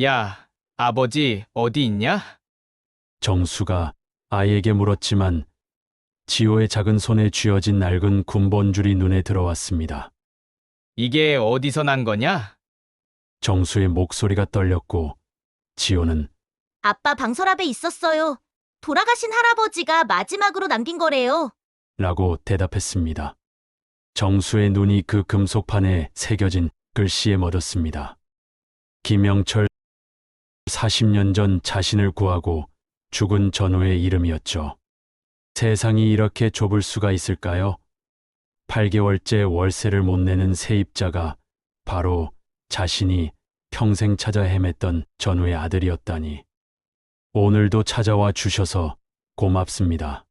야, 아버지 어디 있냐? 정수가 아이에게 물었지만 지호의 작은 손에 쥐어진 낡은 군번줄이 눈에 들어왔습니다. 이게 어디서 난 거냐? 정수의 목소리가 떨렸고 지호는 아빠 방서랍에 있었어요. 돌아가신 할아버지가 마지막으로 남긴 거래요. 라고 대답했습니다. 정수의 눈이 그 금속판에 새겨진 글씨에 멎었습니다. 김영철 40년 전 자신을 구하고 죽은 전우의 이름이었죠. 세상이 이렇게 좁을 수가 있을까요? 8개월째 월세를 못 내는 세입자가 바로 자신이 평생 찾아 헤맸던 전우의 아들이었다니. 오늘도 찾아와 주셔서 고맙습니다.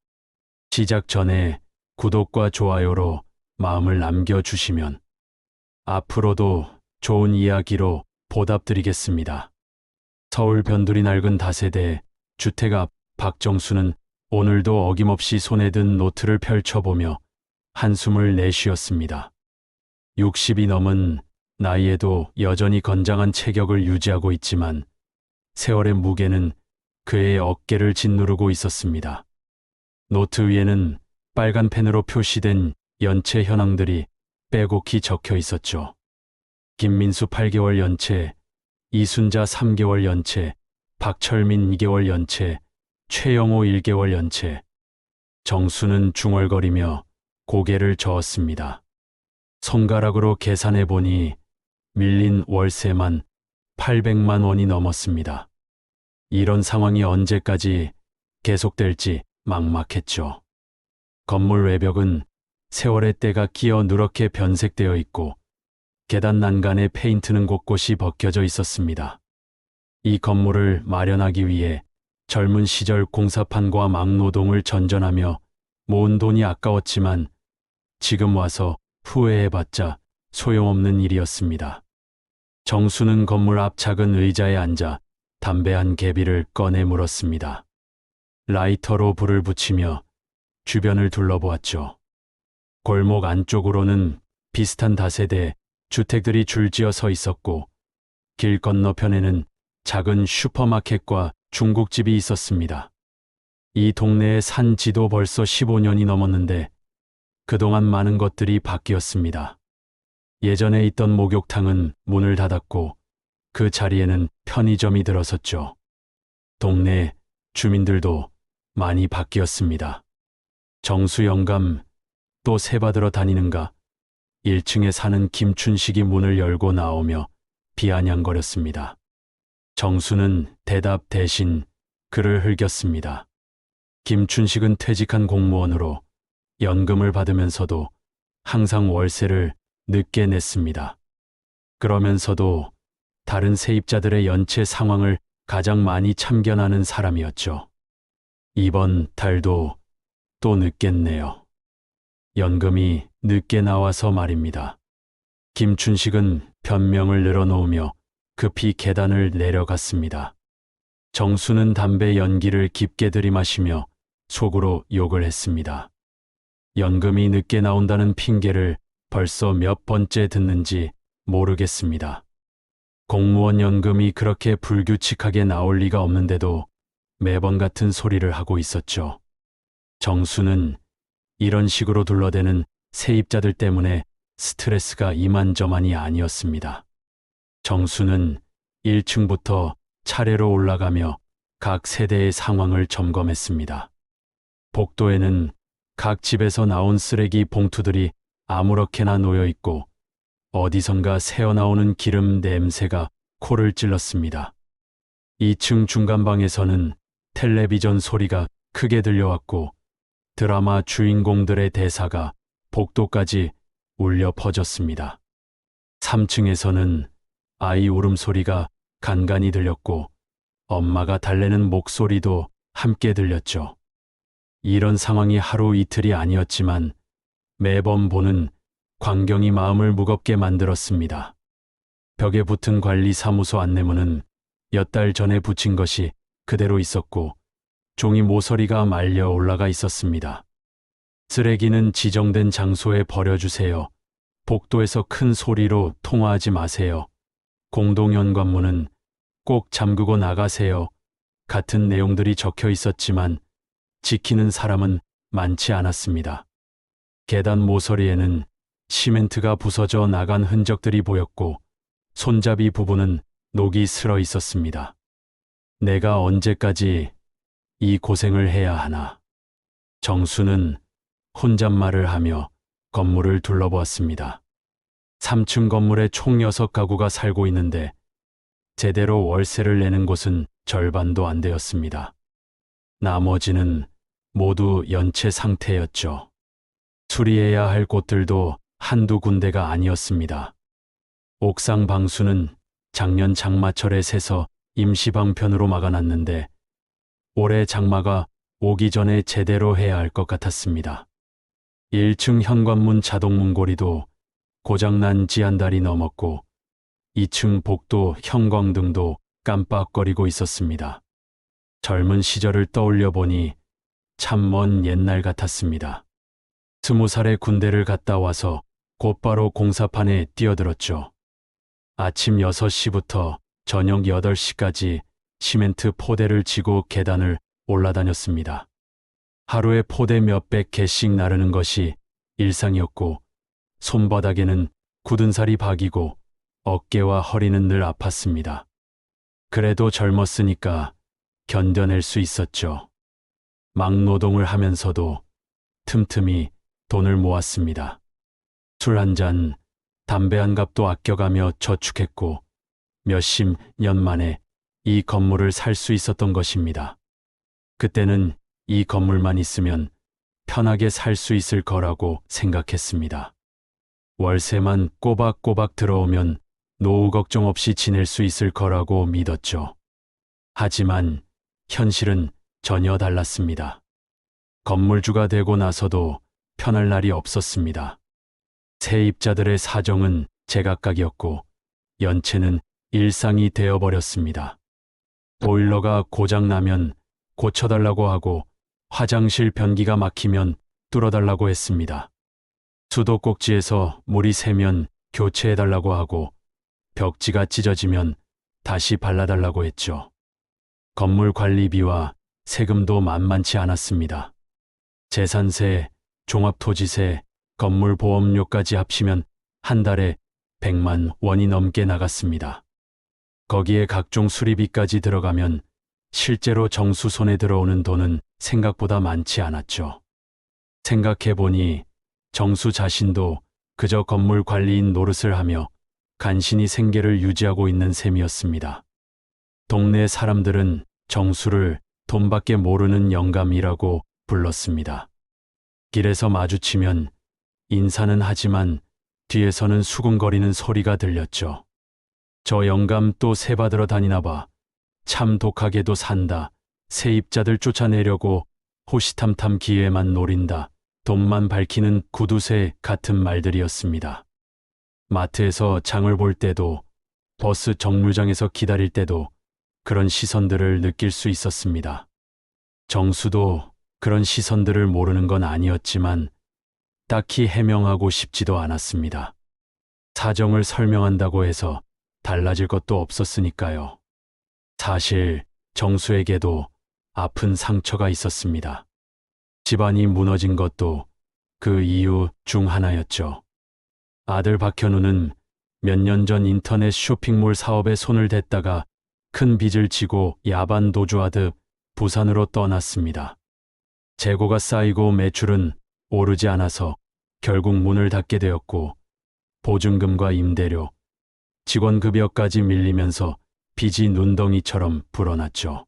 시작 전에 구독과 좋아요로 마음을 남겨주시면 앞으로도 좋은 이야기로 보답드리겠습니다. 서울 변두리 낡은 다세대 주택 앞 박정수는 오늘도 어김없이 손에 든 노트를 펼쳐보며 한숨을 내쉬었습니다. 60이 넘은 나이에도 여전히 건장한 체격을 유지하고 있지만 세월의 무게는 그의 어깨를 짓누르고 있었습니다. 노트 위에는 빨간 펜으로 표시된 연체 현황들이 빼곡히 적혀 있었죠. 김민수 8개월 연체, 이순자 3개월 연체, 박철민 2개월 연체, 최영호 1개월 연체. 정수는 중얼거리며 고개를 저었습니다. 손가락으로 계산해 보니 밀린 월세만 800만 원이 넘었습니다. 이런 상황이 언제까지 계속될지 막막했죠. 건물 외벽은 세월의 때가 끼어 누렇게 변색되어 있고 계단 난간에 페인트는 곳곳이 벗겨져 있었습니다. 이 건물을 마련하기 위해 젊은 시절 공사판과 막노동을 전전하며 모은 돈이 아까웠지만 지금 와서 후회해봤자 소용없는 일이었습니다. 정수는 건물 앞 작은 의자에 앉아 담배 한 개비를 꺼내 물었습니다. 라이터로 불을 붙이며 주변을 둘러보았죠. 골목 안쪽으로는 비슷한 다세대 주택들이 줄지어 서 있었고 길 건너편에는 작은 슈퍼마켓과 중국집이 있었습니다. 이 동네에 산 지도 벌써 15년이 넘었는데 그동안 많은 것들이 바뀌었습니다. 예전에 있던 목욕탕은 문을 닫았고 그 자리에는 편의점이 들어섰죠. 동네 주민들도 많이 바뀌었습니다. 정수 영감 또 새 받으러 다니는가? 1층에 사는 김춘식이 문을 열고 나오며 비아냥거렸습니다. 정수는 대답 대신 그를 흘겼습니다. 김춘식은 퇴직한 공무원으로 연금을 받으면서도 항상 월세를 늦게 냈습니다. 그러면서도 다른 세입자들의 연체 상황을 가장 많이 참견하는 사람이었죠. 이번 달도 또 늦겠네요. 연금이 늦게 나와서 말입니다. 김춘식은 변명을 늘어놓으며 급히 계단을 내려갔습니다. 정수는 담배 연기를 깊게 들이마시며 속으로 욕을 했습니다. 연금이 늦게 나온다는 핑계를 벌써 몇 번째 듣는지 모르겠습니다. 공무원 연금이 그렇게 불규칙하게 나올 리가 없는데도 매번 같은 소리를 하고 있었죠. 정수는 이런 식으로 둘러대는 세입자들 때문에 스트레스가 이만저만이 아니었습니다. 정수는 1층부터 차례로 올라가며 각 세대의 상황을 점검했습니다. 복도에는 각 집에서 나온 쓰레기 봉투들이 아무렇게나 놓여 있고 어디선가 새어나오는 기름 냄새가 코를 찔렀습니다. 2층 중간방에서는 텔레비전 소리가 크게 들려왔고 드라마 주인공들의 대사가 복도까지 울려 퍼졌습니다. 3층에서는 아이 울음소리가 간간히 들렸고 엄마가 달래는 목소리도 함께 들렸죠. 이런 상황이 하루 이틀이 아니었지만 매번 보는 광경이 마음을 무겁게 만들었습니다. 벽에 붙은 관리사무소 안내문은 몇 달 전에 붙인 것이 그대로 있었고 종이 모서리가 말려 올라가 있었습니다. 쓰레기는 지정된 장소에 버려주세요. 복도에서 큰 소리로 통화하지 마세요. 공동현관문은 꼭 잠그고 나가세요. 같은 내용들이 적혀 있었지만 지키는 사람은 많지 않았습니다. 계단 모서리에는 시멘트가 부서져 나간 흔적들이 보였고 손잡이 부분은 녹이 슬어 있었습니다. 내가 언제까지 이 고생을 해야 하나. 정수는 혼잣말을 하며 건물을 둘러보았습니다. 3층 건물에 총 6가구가 살고 있는데 제대로 월세를 내는 곳은 절반도 안 되었습니다. 나머지는 모두 연체 상태였죠. 수리해야 할 곳들도 한두 군데가 아니었습니다. 옥상 방수는 작년 장마철에 새서 임시방편으로 막아놨는데 올해 장마가 오기 전에 제대로 해야 할 것 같았습니다. 1층 현관문 자동문고리도 고장난 지 한 달이 넘었고 2층 복도 형광등도 깜빡거리고 있었습니다. 젊은 시절을 떠올려 보니 참 먼 옛날 같았습니다. 20살에 군대를 갔다 와서 곧바로 공사판에 뛰어들었죠. 아침 6시부터 저녁 8시까지 시멘트 포대를 지고 계단을 올라다녔습니다. 하루에 포대 몇백 개씩 나르는 것이 일상이었고 손바닥에는 굳은 살이 박이고 어깨와 허리는 늘 아팠습니다. 그래도 젊었으니까 견뎌낼 수 있었죠. 막노동을 하면서도 틈틈이 돈을 모았습니다. 술 한 잔, 담배 한 갑도 아껴가며 저축했고 몇십 년 만에 이 건물을 살 수 있었던 것입니다. 그때는 이 건물만 있으면 편하게 살 수 있을 거라고 생각했습니다. 월세만 꼬박꼬박 들어오면 노후 걱정 없이 지낼 수 있을 거라고 믿었죠. 하지만 현실은 전혀 달랐습니다. 건물주가 되고 나서도 편할 날이 없었습니다. 세입자들의 사정은 제각각이었고 연체는 일상이 되어버렸습니다. 보일러가 고장나면 고쳐달라고 하고 화장실 변기가 막히면 뚫어달라고 했습니다. 수도꼭지에서 물이 새면 교체해달라고 하고 벽지가 찢어지면 다시 발라달라고 했죠. 건물 관리비와 세금도 만만치 않았습니다. 재산세, 종합토지세, 건물보험료까지 합치면 한 달에 100만 원이 넘게 나갔습니다. 거기에 각종 수리비까지 들어가면 실제로 정수 손에 들어오는 돈은 생각보다 많지 않았죠. 생각해보니 정수 자신도 그저 건물 관리인 노릇을 하며 간신히 생계를 유지하고 있는 셈이었습니다. 동네 사람들은 정수를 돈밖에 모르는 영감이라고 불렀습니다. 길에서 마주치면 인사는 하지만 뒤에서는 수군거리는 소리가 들렸죠. 저 영감 또 새 받으러 다니나 봐. 참 독하게도 산다. 세입자들 쫓아내려고 호시탐탐 기회만 노린다. 돈만 밝히는 구두쇠 같은 말들이었습니다. 마트에서 장을 볼 때도 버스 정류장에서 기다릴 때도 그런 시선들을 느낄 수 있었습니다. 정수도 그런 시선들을 모르는 건 아니었지만 딱히 해명하고 싶지도 않았습니다. 사정을 설명한다고 해서 달라질 것도 없었으니까요. 사실 정수에게도 아픈 상처가 있었습니다. 집안이 무너진 것도 그 이유 중 하나였죠. 아들 박현우는 몇 년 전 인터넷 쇼핑몰 사업에 손을 댔다가 큰 빚을 지고 야반 도주하듯 부산으로 떠났습니다. 재고가 쌓이고 매출은 오르지 않아서 결국 문을 닫게 되었고 보증금과 임대료, 직원급여까지 밀리면서 빚이 눈덩이처럼 불어났죠.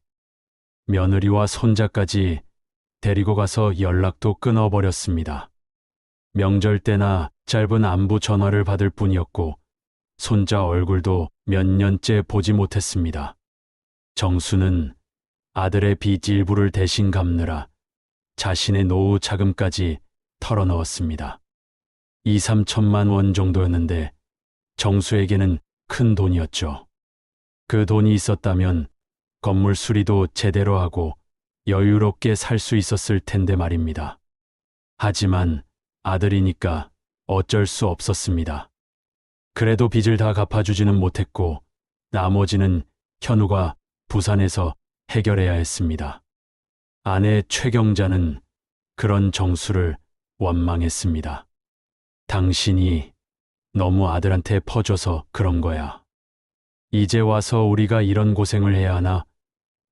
며느리와 손자까지 데리고 가서 연락도 끊어버렸습니다. 명절 때나 짧은 안부 전화를 받을 뿐이었고 손자 얼굴도 몇 년째 보지 못했습니다. 정수는 아들의 빚 일부를 대신 갚느라 자신의 노후 자금까지 털어넣었습니다. 2, 3천만 원 정도였는데 정수에게는 큰 돈이었죠. 그 돈이 있었다면 건물 수리도 제대로 하고 여유롭게 살 수 있었을 텐데 말입니다. 하지만 아들이니까 어쩔 수 없었습니다. 그래도 빚을 다 갚아주지는 못했고 나머지는 현우가 부산에서 해결해야 했습니다. 아내 최경자는 그런 정수를 원망했습니다. 당신이 너무 아들한테 퍼줘서 그런 거야. 이제 와서 우리가 이런 고생을 해야 하나?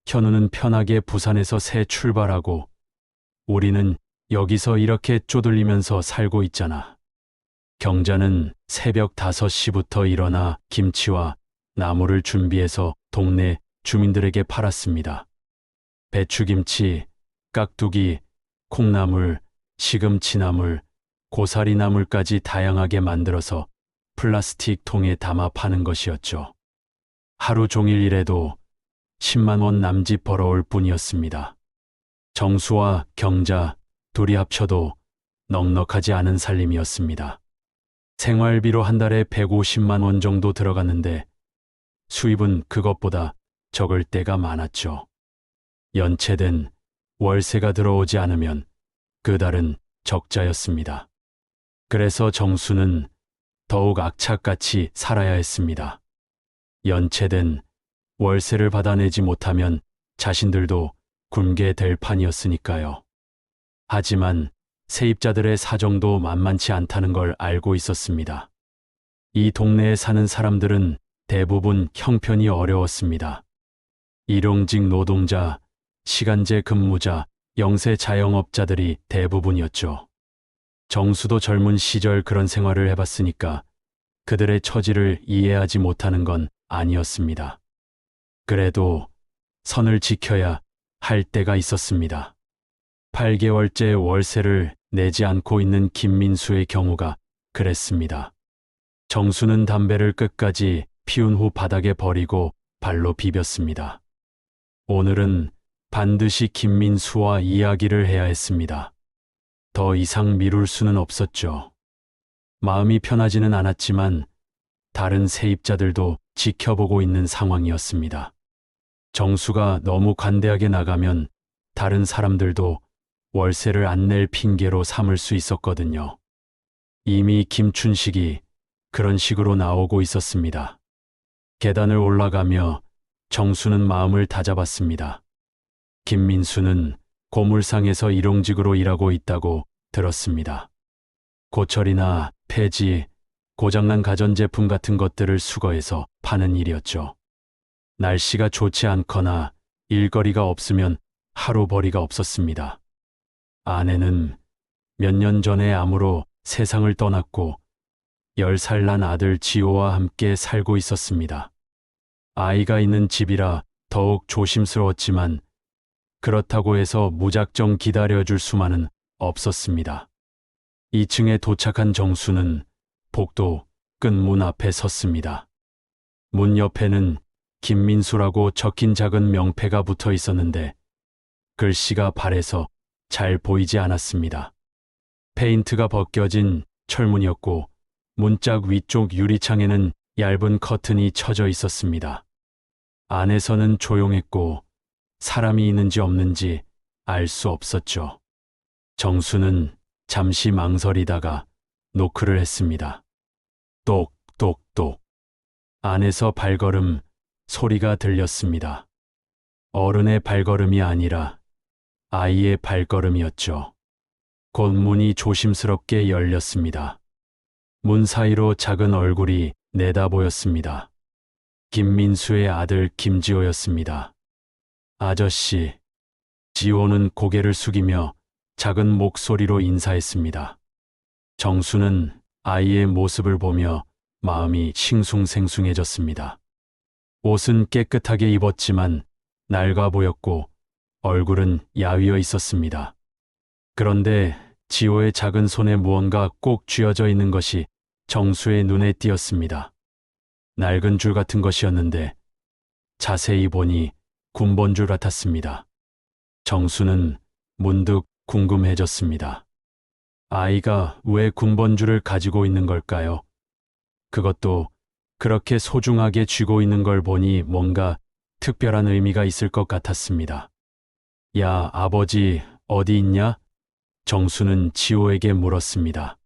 현우는 편하게 부산에서 새 출발하고 우리는 여기서 이렇게 쪼들리면서 살고 있잖아. 경자는 새벽 5시부터 일어나 김치와 나물을 준비해서 동네 주민들에게 팔았습니다. 배추김치, 깍두기, 콩나물, 시금치나물, 고사리나물까지 다양하게 만들어서 플라스틱 통에 담아 파는 것이었죠. 하루 종일 일해도 10만 원 남짓 벌어올 뿐이었습니다. 정수와 경자 둘이 합쳐도 넉넉하지 않은 살림이었습니다. 생활비로 한 달에 150만 원 정도 들어갔는데 수입은 그것보다 적을 때가 많았죠. 연체된 월세가 들어오지 않으면 그 달은 적자였습니다. 그래서 정수는 더욱 악착같이 살아야 했습니다. 연체된 월세를 받아내지 못하면 자신들도 굶게 될 판이었으니까요. 하지만 세입자들의 사정도 만만치 않다는 걸 알고 있었습니다. 이 동네에 사는 사람들은 대부분 형편이 어려웠습니다. 일용직 노동자, 시간제 근무자, 영세 자영업자들이 대부분이었죠. 정수도 젊은 시절 그런 생활을 해봤으니까 그들의 처지를 이해하지 못하는 건 아니었습니다. 그래도 선을 지켜야 할 때가 있었습니다. 8개월째 월세를 내지 않고 있는 김민수의 경우가 그랬습니다. 정수는 담배를 끝까지 피운 후 바닥에 버리고 발로 비볐습니다. 오늘은 반드시 김민수와 이야기를 해야 했습니다. 더 이상 미룰 수는 없었죠. 마음이 편하지는 않았지만 다른 세입자들도 지켜보고 있는 상황이었습니다. 정수가 너무 관대하게 나가면 다른 사람들도 월세를 안 낼 핑계로 삼을 수 있었거든요. 이미 김춘식이 그런 식으로 나오고 있었습니다. 계단을 올라가며 정수는 마음을 다잡았습니다. 김민수는 고물상에서 일용직으로 일하고 있다고 들었습니다. 고철이나 폐지, 고장난 가전제품 같은 것들을 수거해서 파는 일이었죠. 날씨가 좋지 않거나 일거리가 없으면 하루벌이가 없었습니다. 아내는 몇 년 전에 암으로 세상을 떠났고 10살 난 아들 지호와 함께 살고 있었습니다. 아이가 있는 집이라 더욱 조심스러웠지만 그렇다고 해서 무작정 기다려줄 수만은 없었습니다. 2층에 도착한 정수는 복도 끝 문 앞에 섰습니다. 문 옆에는 김민수라고 적힌 작은 명패가 붙어 있었는데 글씨가 발에서 잘 보이지 않았습니다. 페인트가 벗겨진 철문이었고 문짝 위쪽 유리창에는 얇은 커튼이 쳐져 있었습니다. 안에서는 조용했고 사람이 있는지 없는지 알 수 없었죠. 정수는 잠시 망설이다가 노크를 했습니다. 똑똑똑. 안에서 발걸음 소리가 들렸습니다. 어른의 발걸음이 아니라 아이의 발걸음이었죠. 곧 문이 조심스럽게 열렸습니다. 문 사이로 작은 얼굴이 내다 보였습니다. 김민수의 아들 김지호였습니다. 아저씨. 지호는 고개를 숙이며 작은 목소리로 인사했습니다. 정수는 아이의 모습을 보며 마음이 싱숭생숭해졌습니다. 옷은 깨끗하게 입었지만 낡아 보였고 얼굴은 야위어 있었습니다. 그런데 지호의 작은 손에 무언가 꼭 쥐어져 있는 것이 정수의 눈에 띄었습니다. 낡은 줄 같은 것이었는데 자세히 보니 군번줄 같았습니다. 정수는 문득 궁금해졌습니다. 아이가 왜 군번줄을 가지고 있는 걸까요? 그것도 그렇게 소중하게 쥐고 있는 걸 보니 뭔가 특별한 의미가 있을 것 같았습니다. 야, 아버지 어디 있냐? 정수는 지호에게 물었습니다.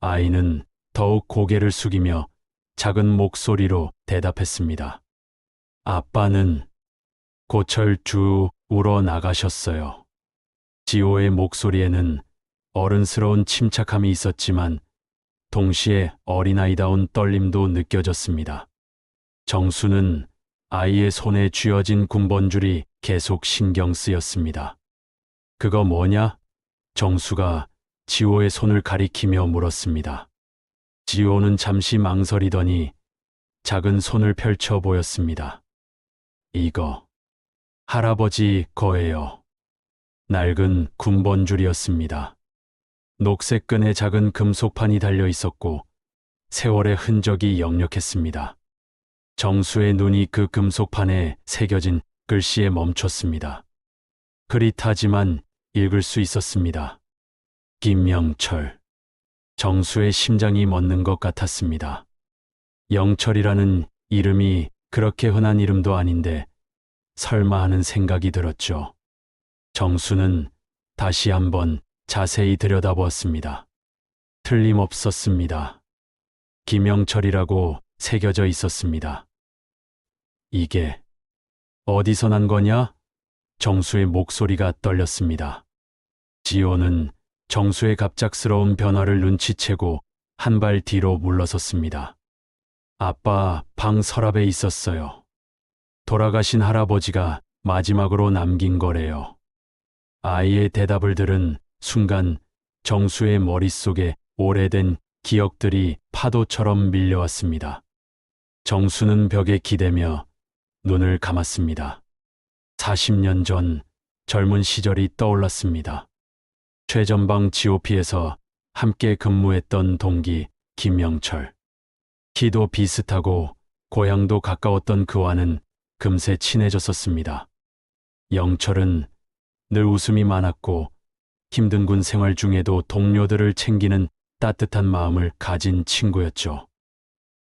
아이는 더욱 고개를 숙이며 작은 목소리로 대답했습니다. 아빠는 고철 주 우러 나가셨어요. 지호의 목소리에는 어른스러운 침착함이 있었지만 동시에 어린아이다운 떨림도 느껴졌습니다. 정수는 아이의 손에 쥐어진 군번줄이 계속 신경 쓰였습니다. 그거 뭐냐? 정수가 지호의 손을 가리키며 물었습니다. 지호는 잠시 망설이더니 작은 손을 펼쳐 보였습니다. 이거 할아버지 거예요. 낡은 군번줄이었습니다. 녹색 끈에 작은 금속판이 달려 있었고 세월의 흔적이 역력했습니다. 정수의 눈이 그 금속판에 새겨진 글씨에 멈췄습니다. 흐릿하지만 읽을 수 있었습니다. 김영철. 정수의 심장이 멎는 것 같았습니다. 영철이라는 이름이 그렇게 흔한 이름도 아닌데 설마 하는 생각이 들었죠. 정수는 다시 한번 자세히 들여다보았습니다. 틀림없었습니다. 김영철이라고 새겨져 있었습니다. 이게 어디서 난 거냐? 정수의 목소리가 떨렸습니다. 지호는 정수의 갑작스러운 변화를 눈치채고 한 발 뒤로 물러섰습니다. 아빠 방 서랍에 있었어요. 돌아가신 할아버지가 마지막으로 남긴 거래요. 아이의 대답을 들은 순간 정수의 머릿속에 오래된 기억들이 파도처럼 밀려왔습니다. 정수는 벽에 기대며 눈을 감았습니다. 40년 전 젊은 시절이 떠올랐습니다. 최전방 GOP에서 함께 근무했던 동기 김영철. 키도 비슷하고 고향도 가까웠던 그와는 금세 친해졌었습니다. 영철은 늘 웃음이 많았고 힘든 군 생활 중에도 동료들을 챙기는 따뜻한 마음을 가진 친구였죠.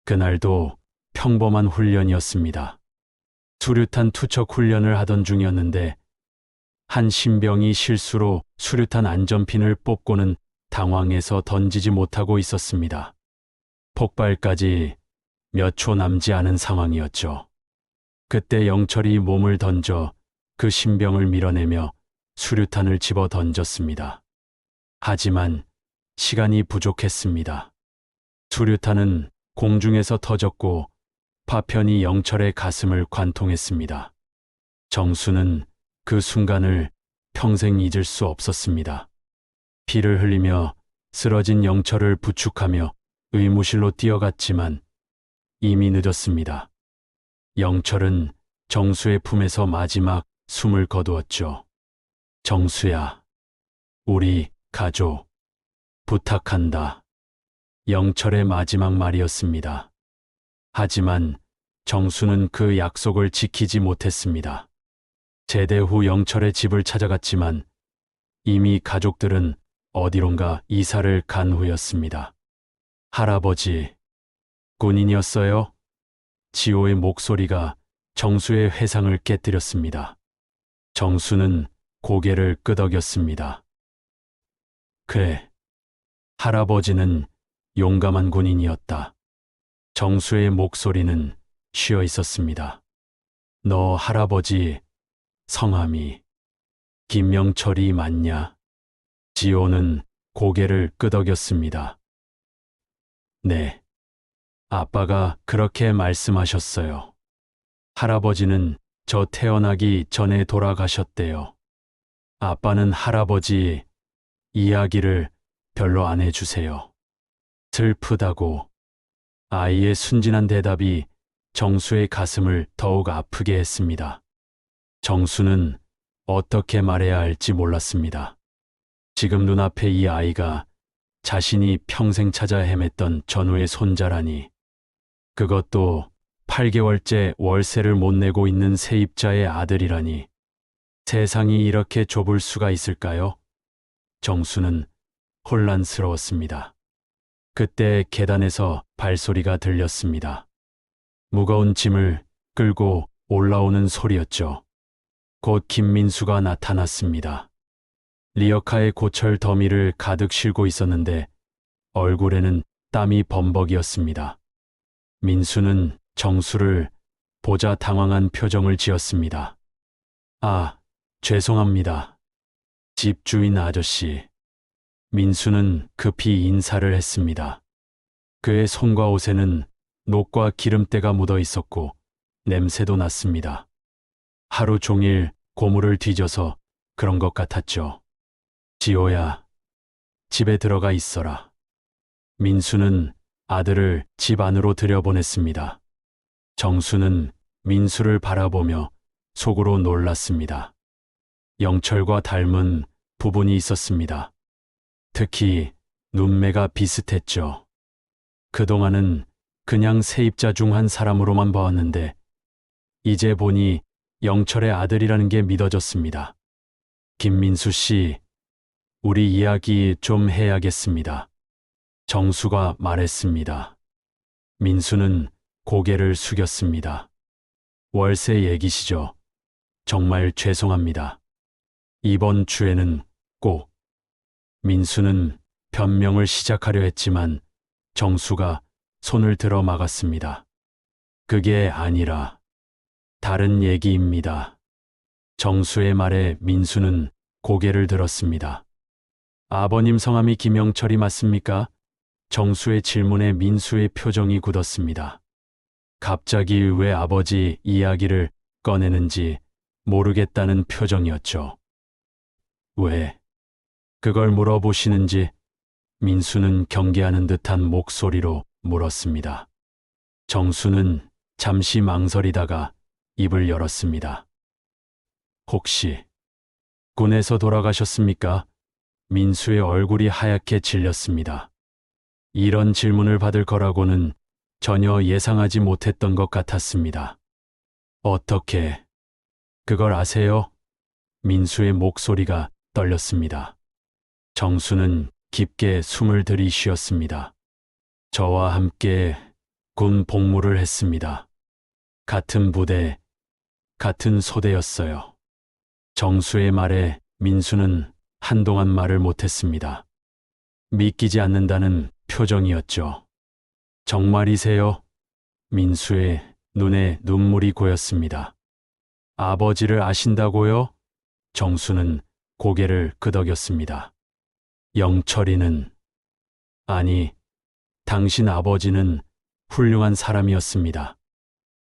그날도 평범한 훈련이었습니다. 수류탄 투척 훈련을 하던 중이었는데 한 신병이 실수로 수류탄 안전핀을 뽑고는 당황해서 던지지 못하고 있었습니다. 폭발까지 몇 초 남지 않은 상황이었죠. 그때 영철이 몸을 던져 그 신병을 밀어내며 수류탄을 집어 던졌습니다. 하지만 시간이 부족했습니다. 수류탄은 공중에서 터졌고 파편이 영철의 가슴을 관통했습니다. 정수는 그 순간을 평생 잊을 수 없었습니다. 피를 흘리며 쓰러진 영철을 부축하며 의무실로 뛰어갔지만 이미 늦었습니다. 영철은 정수의 품에서 마지막 숨을 거두었죠. 정수야, 우리 가족, 부탁한다. 영철의 마지막 말이었습니다. 하지만 정수는 그 약속을 지키지 못했습니다. 제대 후 영철의 집을 찾아갔지만 이미 가족들은 어디론가 이사를 간 후였습니다. 할아버지, 군인이었어요? 지호의 목소리가 정수의 회상을 깨뜨렸습니다. 정수는 고개를 끄덕였습니다. 그래, 할아버지는 용감한 군인이었다. 정수의 목소리는 쉬어 있었습니다. 너 할아버지 성함이 김영철이 맞냐? 지호는 고개를 끄덕였습니다. 네, 아빠가 그렇게 말씀하셨어요. 할아버지는 저 태어나기 전에 돌아가셨대요. 아빠는 할아버지 이야기를 별로 안 해주세요. 슬프다고. 아이의 순진한 대답이 정수의 가슴을 더욱 아프게 했습니다. 정수는 어떻게 말해야 할지 몰랐습니다. 지금 눈앞에 이 아이가 자신이 평생 찾아 헤맸던 전우의 손자라니. 그것도 8개월째 월세를 못 내고 있는 세입자의 아들이라니. 세상이 이렇게 좁을 수가 있을까요? 정수는 혼란스러웠습니다. 그때 계단에서 발소리가 들렸습니다. 무거운 짐을 끌고 올라오는 소리였죠. 곧 김민수가 나타났습니다. 리어카의 고철 더미를 가득 싣고 있었는데 얼굴에는 땀이 범벅이었습니다. 민수는 정수를 보자 당황한 표정을 지었습니다. 아, 죄송합니다. 집주인 아저씨. 민수는 급히 인사를 했습니다. 그의 손과 옷에는 녹과 기름때가 묻어 있었고 냄새도 났습니다. 하루 종일 고물을 뒤져서 그런 것 같았죠. 지호야, 집에 들어가 있어라. 민수는 아들을 집 안으로 들여보냈습니다. 정수는 민수를 바라보며 속으로 놀랐습니다. 영철과 닮은 부분이 있었습니다. 특히 눈매가 비슷했죠. 그동안은 그냥 세입자 중 한 사람으로만 보았는데 이제 보니 영철의 아들이라는 게 믿어졌습니다. 김민수 씨, 우리 이야기 좀 해야겠습니다. 정수가 말했습니다. 민수는 고개를 숙였습니다. 월세 얘기시죠? 정말 죄송합니다. 이번 주에는 꼭. 민수는 변명을 시작하려 했지만 정수가 손을 들어 막았습니다. 그게 아니라 다른 얘기입니다. 정수의 말에 민수는 고개를 들었습니다. 아버님 성함이 김영철이 맞습니까? 정수의 질문에 민수의 표정이 굳었습니다. 갑자기 왜 아버지 이야기를 꺼내는지 모르겠다는 표정이었죠. 왜 그걸 물어보시는지 민수는 경계하는 듯한 목소리로 물었습니다. 정수는 잠시 망설이다가 입을 열었습니다. 혹시 군에서 돌아가셨습니까? 민수의 얼굴이 하얗게 질렸습니다. 이런 질문을 받을 거라고는 전혀 예상하지 못했던 것 같았습니다. 어떻게 그걸 아세요? 민수의 목소리가 떨렸습니다. 정수는 깊게 숨을 들이쉬었습니다. 저와 함께 군 복무를 했습니다. 같은 부대, 같은 소대였어요. 정수의 말에 민수는 한동안 말을 못했습니다. 믿기지 않는다는 표정이었죠. 정말이세요? 민수의 눈에 눈물이 고였습니다. 아버지를 아신다고요? 정수는 고개를 끄덕였습니다. 영철이는, 아니, 당신 아버지는 훌륭한 사람이었습니다.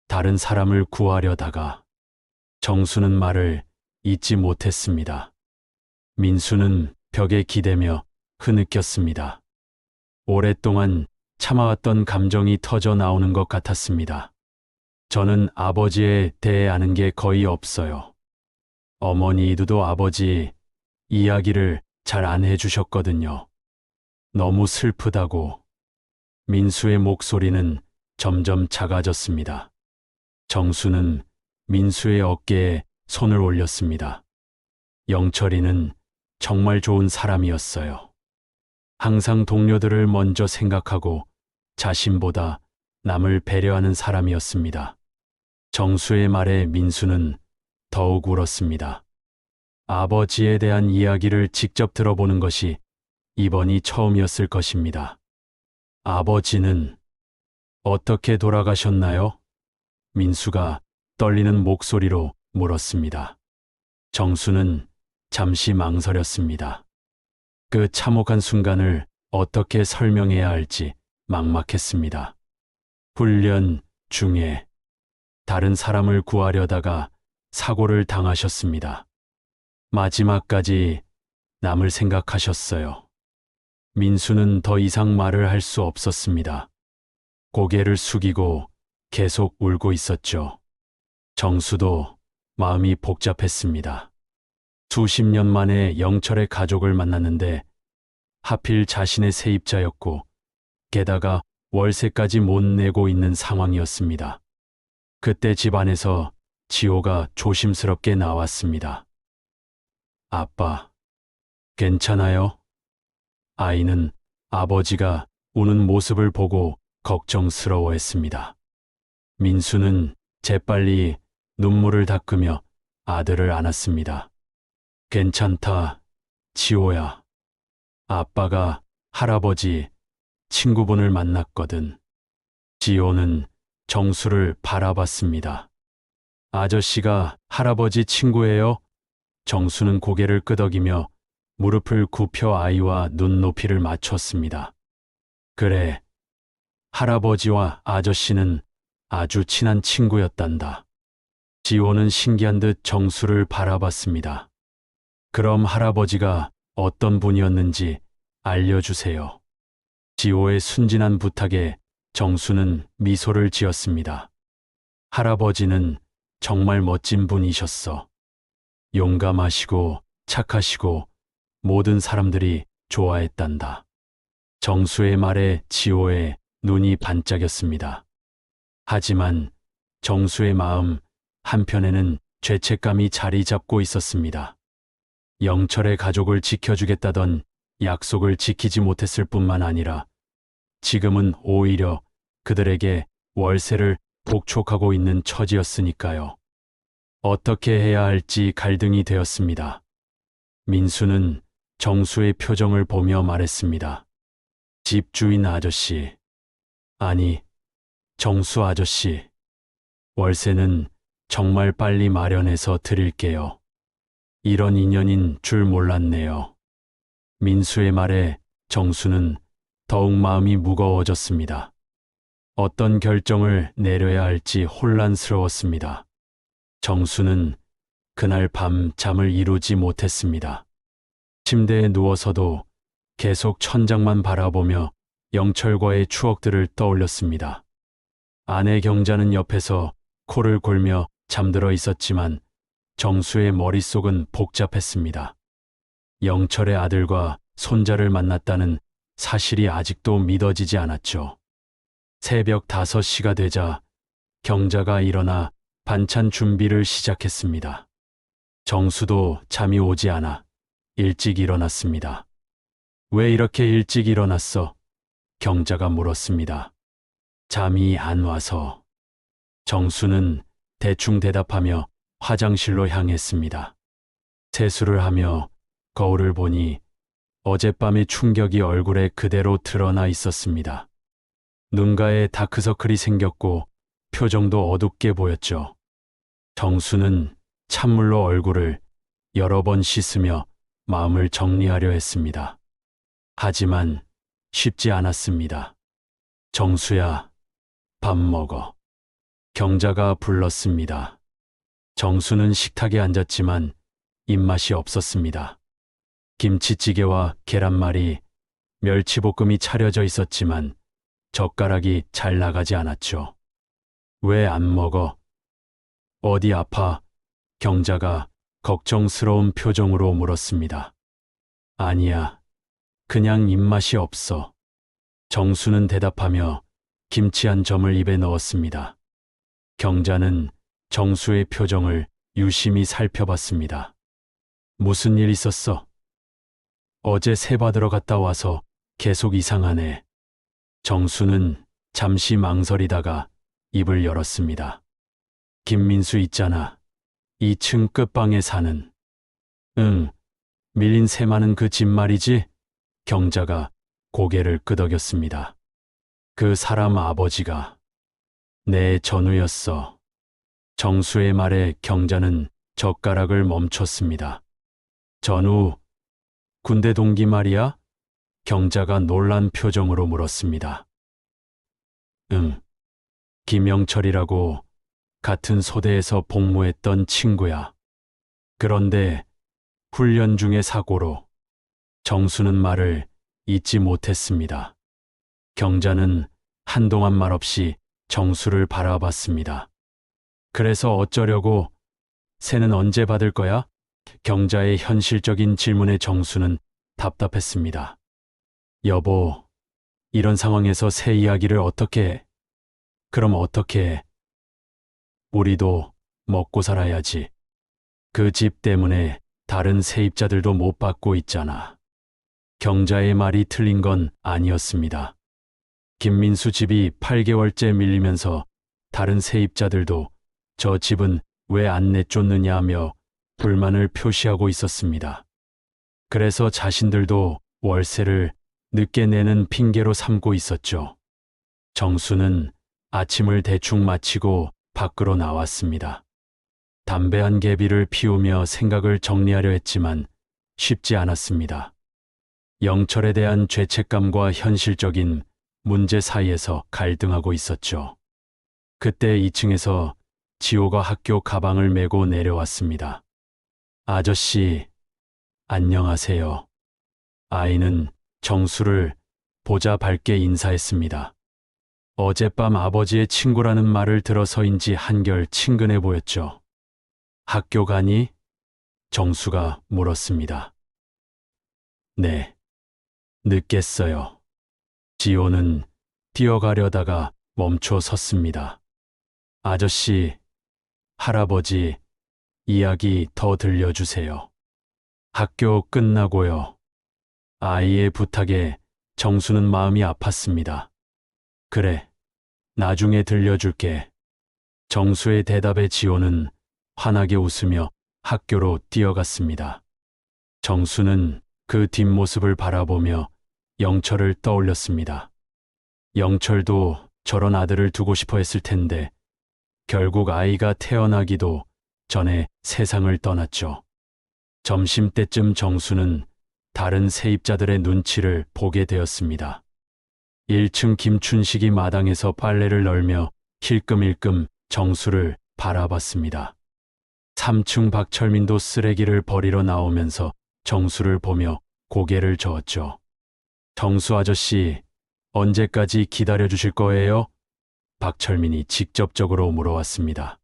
다른 사람을 구하려다가 정수는 말을 잇지 못했습니다. 민수는 벽에 기대며 흐느꼈습니다. 오랫동안 참아왔던 감정이 터져 나오는 것 같았습니다. 저는 아버지에 대해 아는 게 거의 없어요. 어머니도 아버지 이야기를 잘 안 해주셨거든요. 너무 슬프다고. 민수의 목소리는 점점 작아졌습니다. 정수는 민수의 어깨에 손을 올렸습니다. 영철이는 정말 좋은 사람이었어요. 항상 동료들을 먼저 생각하고 자신보다 남을 배려하는 사람이었습니다. 정수의 말에 민수는 더욱 울었습니다. 아버지에 대한 이야기를 직접 들어보는 것이 이번이 처음이었을 것입니다. 아버지는 어떻게 돌아가셨나요? 민수가 떨리는 목소리로 물었습니다. 정수는 잠시 망설였습니다. 그 참혹한 순간을 어떻게 설명해야 할지 막막했습니다. 훈련 중에 다른 사람을 구하려다가 사고를 당하셨습니다. 마지막까지 남을 생각하셨어요. 민수는 더 이상 말을 할 수 없었습니다. 고개를 숙이고 계속 울고 있었죠. 정수도 마음이 복잡했습니다. 수십 년 만에 영철의 가족을 만났는데 하필 자신의 세입자였고 게다가 월세까지 못 내고 있는 상황이었습니다. 그때 집안에서 지호가 조심스럽게 나왔습니다. 아빠, 괜찮아요? 아이는 아버지가 우는 모습을 보고 걱정스러워했습니다. 민수는 재빨리 눈물을 닦으며 아들을 안았습니다. 괜찮다, 지호야. 아빠가 할아버지, 친구분을 만났거든. 지호는 정수를 바라봤습니다. 아저씨가 할아버지 친구예요? 정수는 고개를 끄덕이며 무릎을 굽혀 아이와 눈높이를 맞췄습니다. 그래, 할아버지와 아저씨는 아주 친한 친구였단다. 지호는 신기한 듯 정수를 바라봤습니다. 그럼 할아버지가 어떤 분이었는지 알려주세요. 지호의 순진한 부탁에 정수는 미소를 지었습니다. 할아버지는 정말 멋진 분이셨어. 용감하시고 착하시고 모든 사람들이 좋아했단다. 정수의 말에 지호의 눈이 반짝였습니다. 하지만 정수의 마음 한편에는 죄책감이 자리 잡고 있었습니다. 영철의 가족을 지켜주겠다던 약속을 지키지 못했을 뿐만 아니라 지금은 오히려 그들에게 월세를 복촉하고 있는 처지였으니까요. 어떻게 해야 할지 갈등이 되었습니다. 민수는 정수의 표정을 보며 말했습니다. 집주인 아저씨, 아니, 정수 아저씨, 월세는 정말 빨리 마련해서 드릴게요. 이런 인연인 줄 몰랐네요. 민수의 말에 정수는 더욱 마음이 무거워졌습니다. 어떤 결정을 내려야 할지 혼란스러웠습니다. 정수는 그날 밤 잠을 이루지 못했습니다. 침대에 누워서도 계속 천장만 바라보며 영철과의 추억들을 떠올렸습니다. 아내 경자는 옆에서 코를 골며 잠들어 있었지만 정수의 머릿속은 복잡했습니다. 영철의 아들과 손자를 만났다는 사실이 아직도 믿어지지 않았죠. 새벽 5시가 되자 경자가 일어나 반찬 준비를 시작했습니다. 정수도 잠이 오지 않아 일찍 일어났습니다. 왜 이렇게 일찍 일어났어? 경자가 물었습니다. 잠이 안 와서. 정수는 대충 대답하며 화장실로 향했습니다. 세수를 하며 거울을 보니 어젯밤의 충격이 얼굴에 그대로 드러나 있었습니다. 눈가에 다크서클이 생겼고 표정도 어둡게 보였죠. 정수는 찬물로 얼굴을 여러 번 씻으며 마음을 정리하려 했습니다. 하지만 쉽지 않았습니다. 정수야, 밥 먹어. 경자가 불렀습니다. 정수는 식탁에 앉았지만 입맛이 없었습니다. 김치찌개와 계란말이, 멸치볶음이 차려져 있었지만 젓가락이 잘 나가지 않았죠. 왜 안 먹어? 어디 아파? 경자가 걱정스러운 표정으로 물었습니다. 아니야, 그냥 입맛이 없어. 정수는 대답하며 김치 한 점을 입에 넣었습니다. 경자는 정수의 표정을 유심히 살펴봤습니다. 무슨 일 있었어? 어제 새 받으러 갔다 와서 계속 이상하네. 정수는 잠시 망설이다가 입을 열었습니다. 김민수 있잖아. 2층 끝방에 사는. 응, 밀린 새 많은 그 집 말이지? 경자가 고개를 끄덕였습니다. 그 사람 아버지가 내 전우였어. 정수의 말에 경자는 젓가락을 멈췄습니다. 전우, 군대 동기 말이야? 경자가 놀란 표정으로 물었습니다. 응, 김영철이라고 같은 소대에서 복무했던 친구야. 그런데 훈련 중의 사고로. 정수는 말을 잊지 못했습니다. 경자는 한동안 말없이 정수를 바라봤습니다. 그래서 어쩌려고? 새는 언제 받을 거야? 경자의 현실적인 질문에 정수는 답답했습니다. 여보, 이런 상황에서 새 이야기를 어떻게 해? 그럼 어떻게 해? 우리도 먹고 살아야지. 그 집 때문에 다른 세입자들도 못 받고 있잖아. 경자의 말이 틀린 건 아니었습니다. 김민수 집이 8개월째 밀리면서 다른 세입자들도 저 집은 왜 안 내쫓느냐며 불만을 표시하고 있었습니다. 그래서 자신들도 월세를 늦게 내는 핑계로 삼고 있었죠. 정수는 아침을 대충 마치고 밖으로 나왔습니다. 담배 한 개비를 피우며 생각을 정리하려 했지만 쉽지 않았습니다. 영철에 대한 죄책감과 현실적인 문제 사이에서 갈등하고 있었죠. 그때 2층에서 지호가 학교 가방을 메고 내려왔습니다. 아저씨, 안녕하세요. 아이는 정수를 보자 밝게 인사했습니다. 어젯밤 아버지의 친구라는 말을 들어서인지 한결 친근해 보였죠. 학교 가니? 정수가 물었습니다. 네. 늦겠어요. 지호는 뛰어가려다가 멈춰 섰습니다. 아저씨, 할아버지, 이야기 더 들려주세요. 학교 끝나고요. 아이의 부탁에 정수는 마음이 아팠습니다. 그래, 나중에 들려줄게. 정수의 대답에 지호는 환하게 웃으며 학교로 뛰어갔습니다. 정수는 그 뒷모습을 바라보며 영철을 떠올렸습니다. 영철도 저런 아들을 두고 싶어 했을 텐데 결국 아이가 태어나기도 전에 세상을 떠났죠. 점심때쯤 정수는 다른 세입자들의 눈치를 보게 되었습니다. 1층 김춘식이 마당에서 빨래를 널며 힐끔힐끔 정수를 바라봤습니다. 3층 박철민도 쓰레기를 버리러 나오면서 정수를 보며 고개를 저었죠. 정수 아저씨, 언제까지 기다려 주실 거예요? 박철민이 직접적으로 물어왔습니다.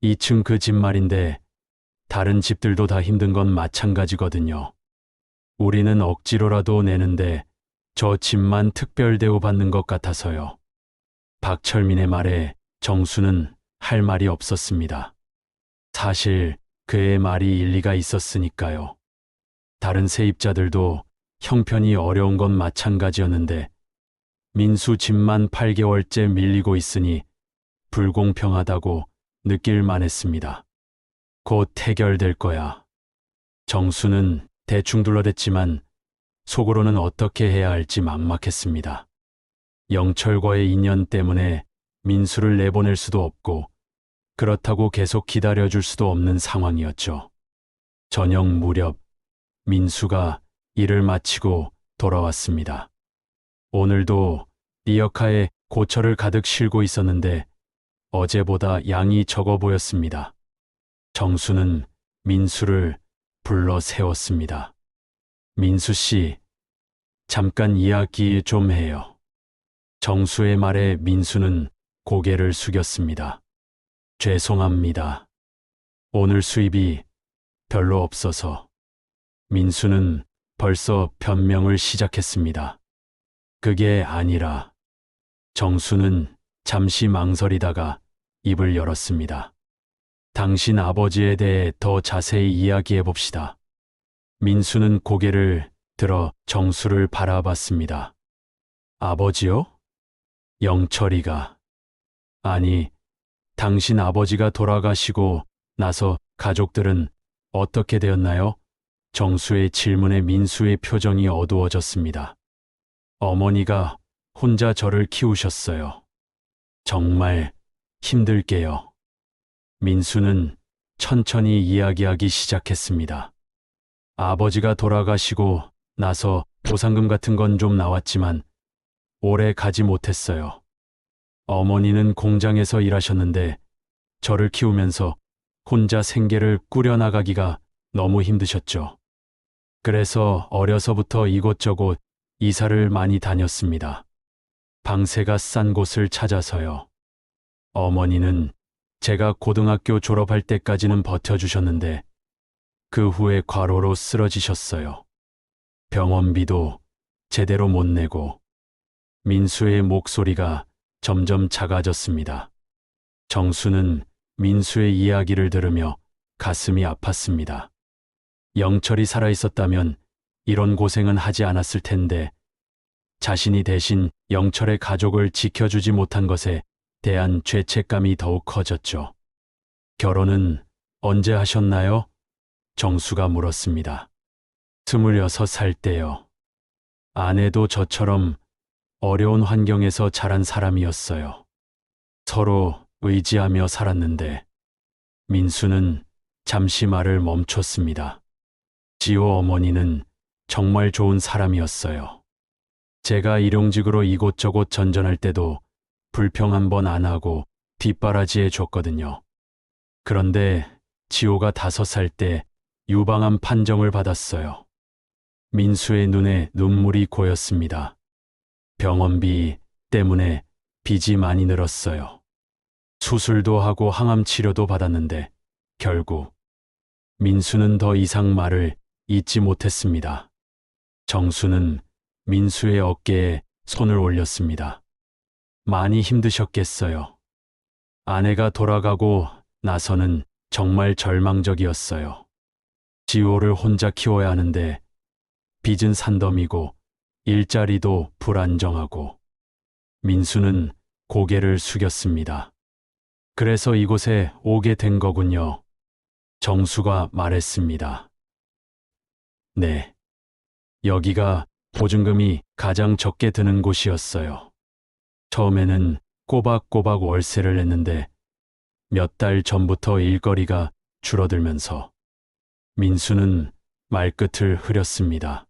2층 그 집 말인데 다른 집들도 다 힘든 건 마찬가지거든요. 우리는 억지로라도 내는데 저 집만 특별 대우받는 것 같아서요. 박철민의 말에 정수는 할 말이 없었습니다. 사실 그의 말이 일리가 있었으니까요. 다른 세입자들도 형편이 어려운 건 마찬가지였는데 민수 집만 8개월째 밀리고 있으니 불공평하다고 느낄만 했습니다. 곧 해결될 거야. 정수는 대충 둘러댔지만 속으로는 어떻게 해야 할지 막막했습니다. 영철과의 인연 때문에 민수를 내보낼 수도 없고 그렇다고 계속 기다려줄 수도 없는 상황이었죠. 저녁 무렵 민수가 일을 마치고 돌아왔습니다. 오늘도 리어카에 고철을 가득 실고 있었는데 어제보다 양이 적어 보였습니다. 정수는 민수를 불러 세웠습니다. 민수 씨, 잠깐 이야기 좀 해요. 정수의 말에 민수는 고개를 숙였습니다. 죄송합니다. 오늘 수입이 별로 없어서. 민수는 벌써 변명을 시작했습니다. 그게 아니라 정수는 잠시 망설이다가 입을 열었습니다. 당신 아버지에 대해 더 자세히 이야기해 봅시다. 민수는 고개를 들어 정수를 바라봤습니다. 아버지요? 영철이가. 아니, 당신 아버지가 돌아가시고 나서 가족들은 어떻게 되었나요? 정수의 질문에 민수의 표정이 어두워졌습니다. 어머니가 혼자 저를 키우셨어요. 정말 힘들게요. 민수는 천천히 이야기하기 시작했습니다. 아버지가 돌아가시고 나서 보상금 같은 건 좀 나왔지만 오래 가지 못했어요. 어머니는 공장에서 일하셨는데 저를 키우면서 혼자 생계를 꾸려나가기가 너무 힘드셨죠. 그래서 어려서부터 이곳저곳 이사를 많이 다녔습니다. 방세가 싼 곳을 찾아서요. 어머니는 제가 고등학교 졸업할 때까지는 버텨주셨는데 그 후에 과로로 쓰러지셨어요. 병원비도 제대로 못 내고. 민수의 목소리가 점점 작아졌습니다. 정수는 민수의 이야기를 들으며 가슴이 아팠습니다. 영철이 살아있었다면 이런 고생은 하지 않았을 텐데 자신이 대신 영철의 가족을 지켜주지 못한 것에 대한 죄책감이 더욱 커졌죠. 결혼은 언제 하셨나요? 정수가 물었습니다. 26살 때요. 아내도 저처럼 어려운 환경에서 자란 사람이었어요. 서로 의지하며 살았는데 민수는 잠시 말을 멈췄습니다. 지호 어머니는 정말 좋은 사람이었어요. 제가 일용직으로 이곳저곳 전전할 때도 불평 한 번 안 하고 뒷바라지해 줬거든요. 그런데 지호가 5살 때 유방암 판정을 받았어요. 민수의 눈에 눈물이 고였습니다. 병원비 때문에 빚이 많이 늘었어요. 수술도 하고 항암 치료도 받았는데 결국 민수는 더 이상 말을 잇지 못했습니다. 정수는 민수의 어깨에 손을 올렸습니다. 많이 힘드셨겠어요. 아내가 돌아가고 나서는 정말 절망적이었어요. 지호를 혼자 키워야 하는데 빚은 산더미고 일자리도 불안정하고 민수는 고개를 숙였습니다. 그래서 이곳에 오게 된 거군요. 정수가 말했습니다. 네. 여기가 보증금이 가장 적게 드는 곳이었어요. 처음에는 꼬박꼬박 월세를 냈는데 몇 달 전부터 일거리가 줄어들면서 민수는 말끝을 흐렸습니다.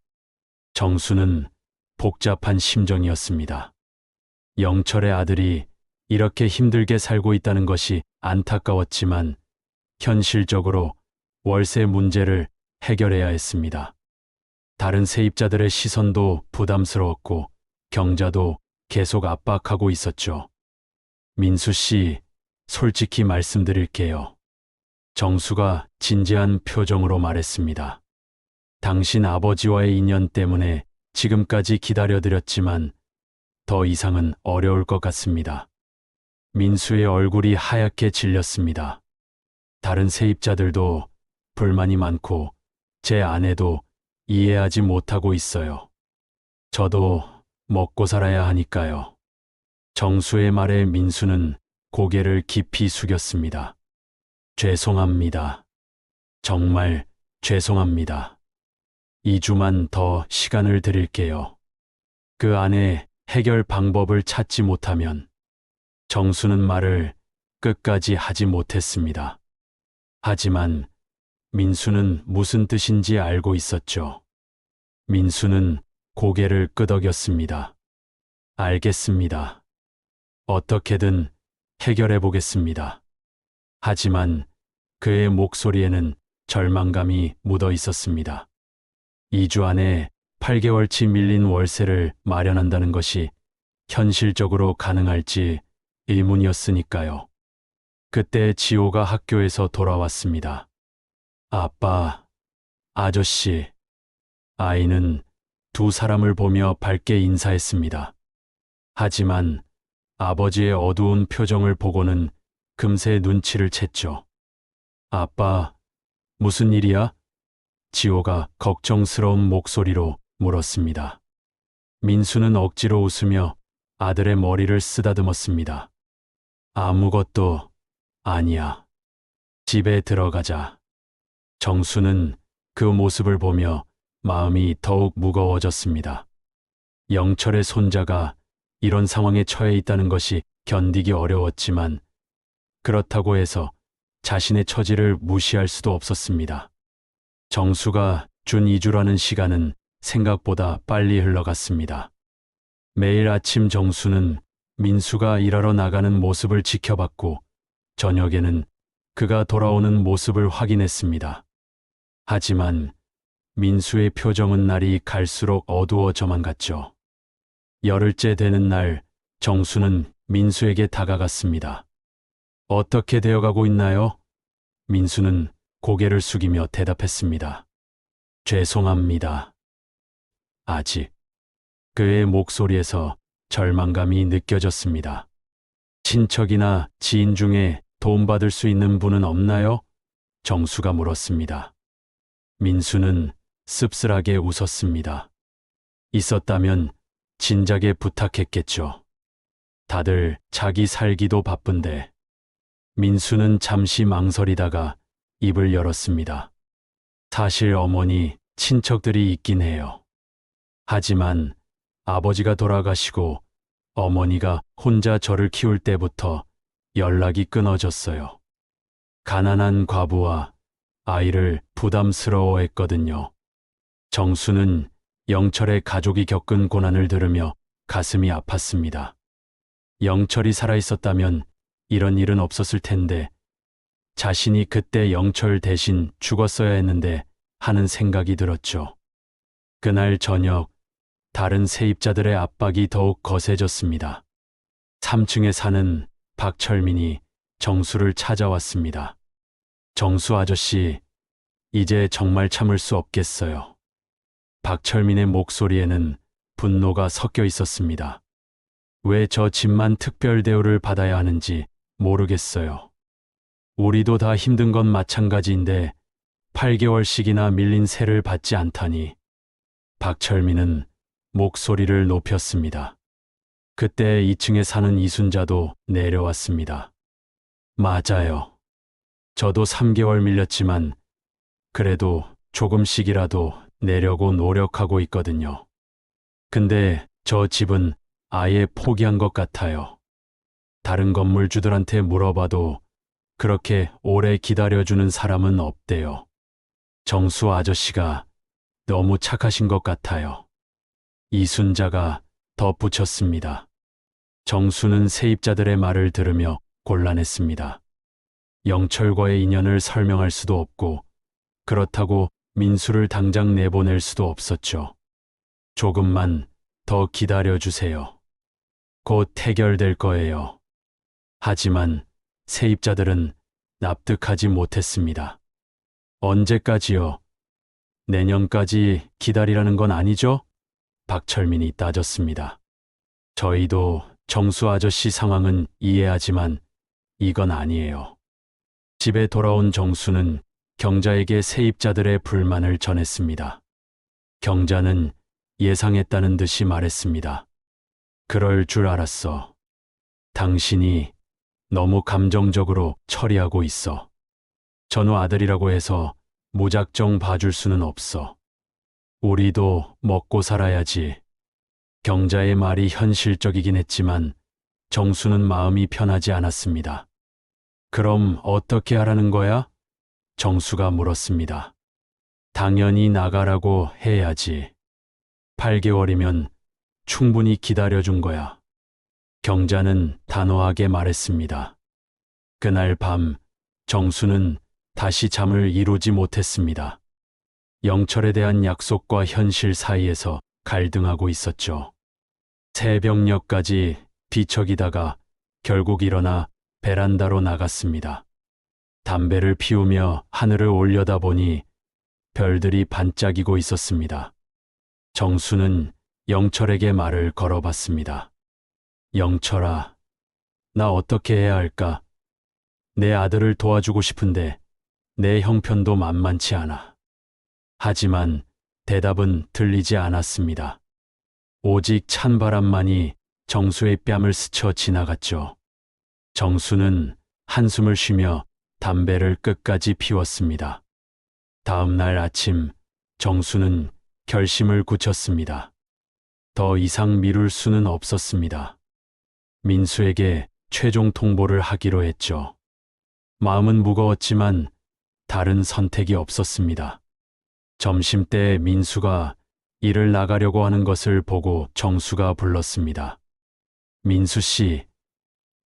정수는 복잡한 심정이었습니다. 영철의 아들이 이렇게 힘들게 살고 있다는 것이 안타까웠지만 현실적으로 월세 문제를 해결해야 했습니다. 다른 세입자들의 시선도 부담스러웠고 경자도 계속 압박하고 있었죠. 민수 씨, 솔직히 말씀드릴게요. 정수가 진지한 표정으로 말했습니다. 당신 아버지와의 인연 때문에 지금까지 기다려드렸지만 더 이상은 어려울 것 같습니다. 민수의 얼굴이 하얗게 질렸습니다. 다른 세입자들도 불만이 많고 제 아내도 이해하지 못하고 있어요. 저도 먹고 살아야 하니까요. 정수의 말에 민수는 고개를 깊이 숙였습니다. 죄송합니다. 정말 죄송합니다. 2주만 더 시간을 드릴게요. 그 안에 해결 방법을 찾지 못하면 정수는 말을 끝까지 하지 못했습니다. 하지만 민수는 무슨 뜻인지 알고 있었죠. 민수는 고개를 끄덕였습니다. 알겠습니다. 어떻게든 해결해 보겠습니다. 하지만 그의 목소리에는 절망감이 묻어 있었습니다. 2주 안에 8개월치 밀린 월세를 마련한다는 것이 현실적으로 가능할지 의문이었으니까요. 그때 지호가 학교에서 돌아왔습니다. 아빠, 아저씨. 아이는 두 사람을 보며 밝게 인사했습니다. 하지만 아버지의 어두운 표정을 보고는 금세 눈치를 챘죠. 아빠, 무슨 일이야? 지호가 걱정스러운 목소리로 물었습니다. 민수는 억지로 웃으며 아들의 머리를 쓰다듬었습니다. 아무것도 아니야. 집에 들어가자. 정수는 그 모습을 보며 마음이 더욱 무거워졌습니다. 영철의 손자가 이런 상황에 처해 있다는 것이 견디기 어려웠지만 그렇다고 해서 자신의 처지를 무시할 수도 없었습니다. 정수가 준 2주라는 시간은 생각보다 빨리 흘러갔습니다. 매일 아침 정수는 민수가 일하러 나가는 모습을 지켜봤고 저녁에는 그가 돌아오는 모습을 확인했습니다. 하지만 민수의 표정은 날이 갈수록 어두워져만 갔죠. 열흘째 되는 날 정수는 민수에게 다가갔습니다. 어떻게 되어가고 있나요? 민수는 고개를 숙이며 대답했습니다. 죄송합니다. 아직. 그의 목소리에서 절망감이 느껴졌습니다. 친척이나 지인 중에 도움받을 수 있는 분은 없나요? 정수가 물었습니다. 민수는 씁쓸하게 웃었습니다. 있었다면 진작에 부탁했겠죠. 다들 자기 살기도 바쁜데. 민수는 잠시 망설이다가 입을 열었습니다. 사실 어머니, 친척들이 있긴 해요. 하지만 아버지가 돌아가시고 어머니가 혼자 저를 키울 때부터 연락이 끊어졌어요. 가난한 과부와 아이를 부담스러워했거든요. 정수는 영철의 가족이 겪은 고난을 들으며 가슴이 아팠습니다. 영철이 살아있었다면 이런 일은 없었을 텐데 자신이 그때 영철 대신 죽었어야 했는데 하는 생각이 들었죠. 그날 저녁 다른 세입자들의 압박이 더욱 거세졌습니다. 3층에 사는 박철민이 정수를 찾아왔습니다. 정수 아저씨, 이제 정말 참을 수 없겠어요. 박철민의 목소리에는 분노가 섞여 있었습니다. 왜 저 집만 특별 대우를 받아야 하는지 모르겠어요. 우리도 다 힘든 건 마찬가지인데 8개월씩이나 밀린 세를 받지 않다니. 박철민은 목소리를 높였습니다. 그때 2층에 사는 이순자도 내려왔습니다. 맞아요. 저도 3개월 밀렸지만 그래도 조금씩이라도 내려고 노력하고 있거든요. 근데 저 집은 아예 포기한 것 같아요. 다른 건물주들한테 물어봐도 그렇게 오래 기다려주는 사람은 없대요. 정수 아저씨가 너무 착하신 것 같아요. 이순자가 덧붙였습니다. 정수는 세입자들의 말을 들으며 곤란했습니다. 영철과의 인연을 설명할 수도 없고 그렇다고 민수를 당장 내보낼 수도 없었죠. 조금만 더 기다려주세요. 곧 해결될 거예요. 하지만 세입자들은 납득하지 못했습니다. 언제까지요? 내년까지 기다리라는 건 아니죠? 박철민이 따졌습니다. 저희도 정수 아저씨 상황은 이해하지만 이건 아니에요. 집에 돌아온 정수는 경자에게 세입자들의 불만을 전했습니다. 경자는 예상했다는 듯이 말했습니다. 그럴 줄 알았어. 당신이 너무 감정적으로 처리하고 있어. 전우 아들이라고 해서 무작정 봐줄 수는 없어. 우리도 먹고 살아야지. 경자의 말이 현실적이긴 했지만 정수는 마음이 편하지 않았습니다. 그럼 어떻게 하라는 거야? 정수가 물었습니다. 당연히 나가라고 해야지. 8개월이면 충분히 기다려준 거야. 경자는 단호하게 말했습니다. 그날 밤 정수는 다시 잠을 이루지 못했습니다. 영철에 대한 약속과 현실 사이에서 갈등하고 있었죠. 새벽녘까지 뒤척이다가 결국 일어나 베란다로 나갔습니다. 담배를 피우며 하늘을 올려다보니 별들이 반짝이고 있었습니다. 정수는 영철에게 말을 걸어봤습니다. 영철아, 나 어떻게 해야 할까? 내 아들을 도와주고 싶은데 내 형편도 만만치 않아. 하지만 대답은 들리지 않았습니다. 오직 찬바람만이 정수의 뺨을 스쳐 지나갔죠. 정수는 한숨을 쉬며 담배를 끝까지 피웠습니다. 다음 날 아침 정수는 결심을 굳혔습니다. 더 이상 미룰 수는 없었습니다. 민수에게 최종 통보를 하기로 했죠. 마음은 무거웠지만 다른 선택이 없었습니다. 점심때 민수가 일을 나가려고 하는 것을 보고 정수가 불렀습니다. 민수 씨,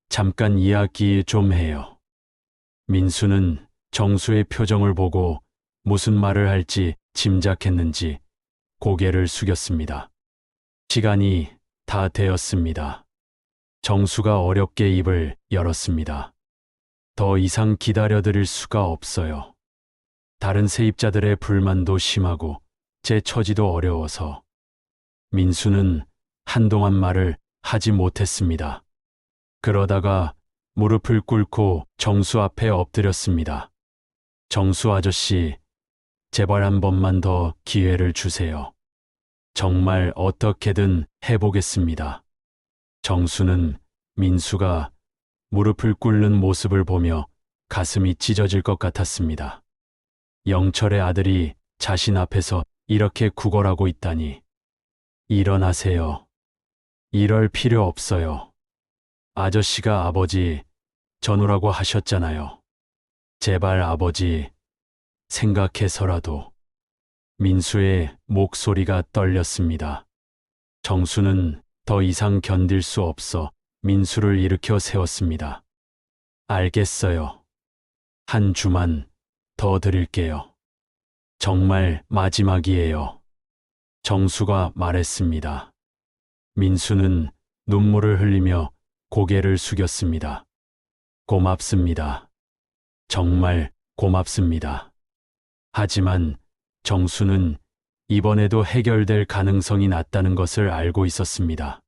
잠깐 이야기 좀 해요. 민수는 정수의 표정을 보고 무슨 말을 할지 짐작했는지 고개를 숙였습니다. 시간이 다 되었습니다. 정수가 어렵게 입을 열었습니다. 더 이상 기다려드릴 수가 없어요. 다른 세입자들의 불만도 심하고 제 처지도 어려워서. 민수는 한동안 말을 하지 못했습니다. 그러다가 무릎을 꿇고 정수 앞에 엎드렸습니다. 정수 아저씨, 제발 한 번만 더 기회를 주세요. 정말 어떻게든 해보겠습니다. 정수는 민수가 무릎을 꿇는 모습을 보며 가슴이 찢어질 것 같았습니다. 영철의 아들이 자신 앞에서 이렇게 구걸하고 있다니. 일어나세요. 이럴 필요 없어요. 아저씨가 아버지, 전우라고 하셨잖아요. 제발 아버지, 생각해서라도. 민수의 목소리가 떨렸습니다. 정수는 더 이상 견딜 수 없어 민수를 일으켜 세웠습니다. 알겠어요. 한 주만 더 드릴게요. 정말 마지막이에요. 정수가 말했습니다. 민수는 눈물을 흘리며 고개를 숙였습니다. 고맙습니다. 정말 고맙습니다. 하지만 정수는 이번에도 해결될 가능성이 낮다는 것을 알고 있었습니다.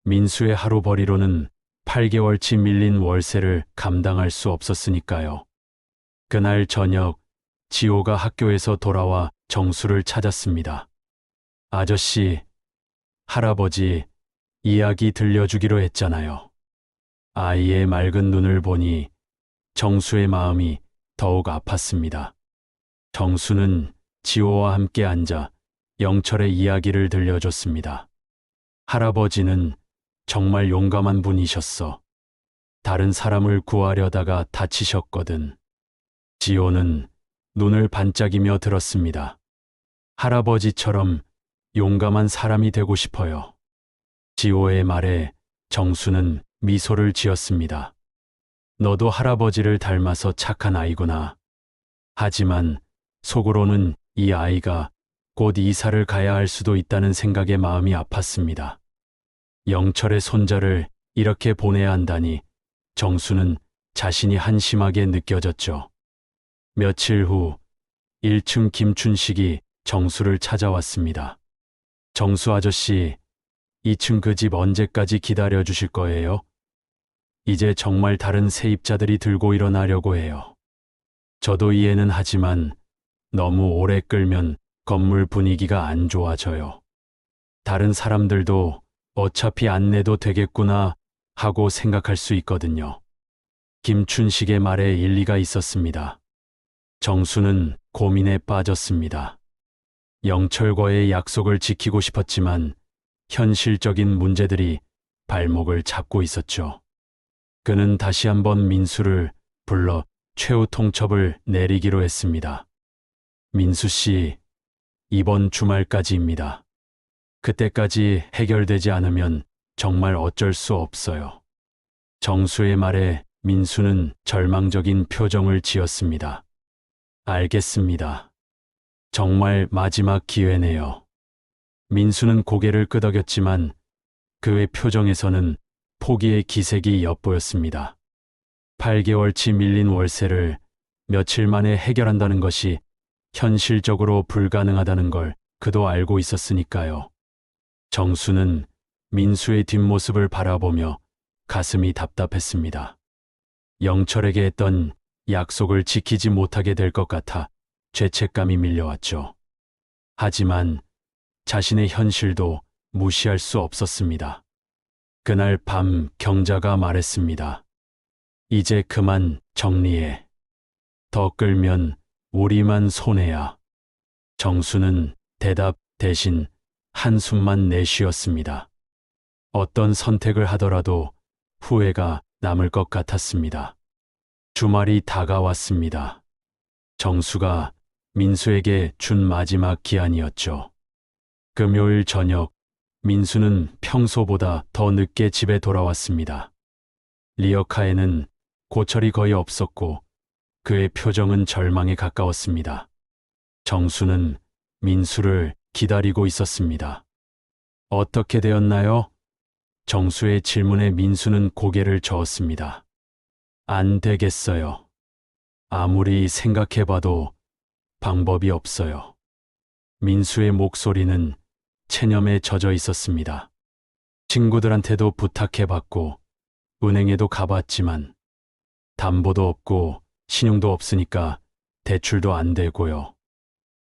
민수의 하루벌이로는 8개월치 밀린 월세를 감당할 수 없었으니까요. 그날 저녁, 지호가 학교에서 돌아와 정수를 찾았습니다. 아저씨, 할아버지, 이야기 들려주기로 했잖아요. 아이의 맑은 눈을 보니 정수의 마음이 더욱 아팠습니다. 정수는 지호와 함께 앉아 영철의 이야기를 들려줬습니다. 할아버지는 정말 용감한 분이셨어. 다른 사람을 구하려다가 다치셨거든. 지호는 눈을 반짝이며 들었습니다. 할아버지처럼 용감한 사람이 되고 싶어요. 지호의 말에 정수는 미소를 지었습니다. 너도 할아버지를 닮아서 착한 아이구나. 하지만 속으로는 이 아이가 곧 이사를 가야 할 수도 있다는 생각에 마음이 아팠습니다. 영철의 손자를 이렇게 보내야 한다니 정수는 자신이 한심하게 느껴졌죠. 며칠 후 1층 김춘식이 정수를 찾아왔습니다. 정수 아저씨, 2층 그 집 언제까지 기다려 주실 거예요? 이제 정말 다른 세입자들이 들고 일어나려고 해요. 저도 이해는 하지만 너무 오래 끌면 건물 분위기가 안 좋아져요. 다른 사람들도 어차피 안 내도 되겠구나 하고 생각할 수 있거든요. 김춘식의 말에 일리가 있었습니다. 정수는 고민에 빠졌습니다. 영철과의 약속을 지키고 싶었지만 현실적인 문제들이 발목을 잡고 있었죠. 그는 다시 한번 민수를 불러 최후 통첩을 내리기로 했습니다. 민수 씨, 이번 주말까지입니다. 그때까지 해결되지 않으면 정말 어쩔 수 없어요. 정수의 말에 민수는 절망적인 표정을 지었습니다. 알겠습니다. 정말 마지막 기회네요. 민수는 고개를 끄덕였지만 그의 표정에서는 포기의 기색이 엿보였습니다. 8개월치 밀린 월세를 며칠 만에 해결한다는 것이 현실적으로 불가능하다는 걸 그도 알고 있었으니까요. 정수는 민수의 뒷모습을 바라보며 가슴이 답답했습니다. 영철에게 했던 약속을 지키지 못하게 될 것 같아 죄책감이 밀려왔죠. 하지만 자신의 현실도 무시할 수 없었습니다. 그날 밤 경자가 말했습니다. 이제 그만 정리해. 더 끌면 우리만 손해야. 정수는 대답 대신 한숨만 내쉬었습니다. 어떤 선택을 하더라도 후회가 남을 것 같았습니다. 주말이 다가왔습니다. 정수가 민수에게 준 마지막 기한이었죠. 금요일 저녁, 민수는 평소보다 더 늦게 집에 돌아왔습니다. 리어카에는 고철이 거의 없었고 그의 표정은 절망에 가까웠습니다. 정수는 민수를 기다리고 있었습니다. 어떻게 되었나요? 정수의 질문에 민수는 고개를 저었습니다. 안 되겠어요. 아무리 생각해봐도 방법이 없어요. 민수의 목소리는 체념에 젖어 있었습니다. 친구들한테도 부탁해봤고 은행에도 가봤지만 담보도 없고 신용도 없으니까 대출도 안 되고요.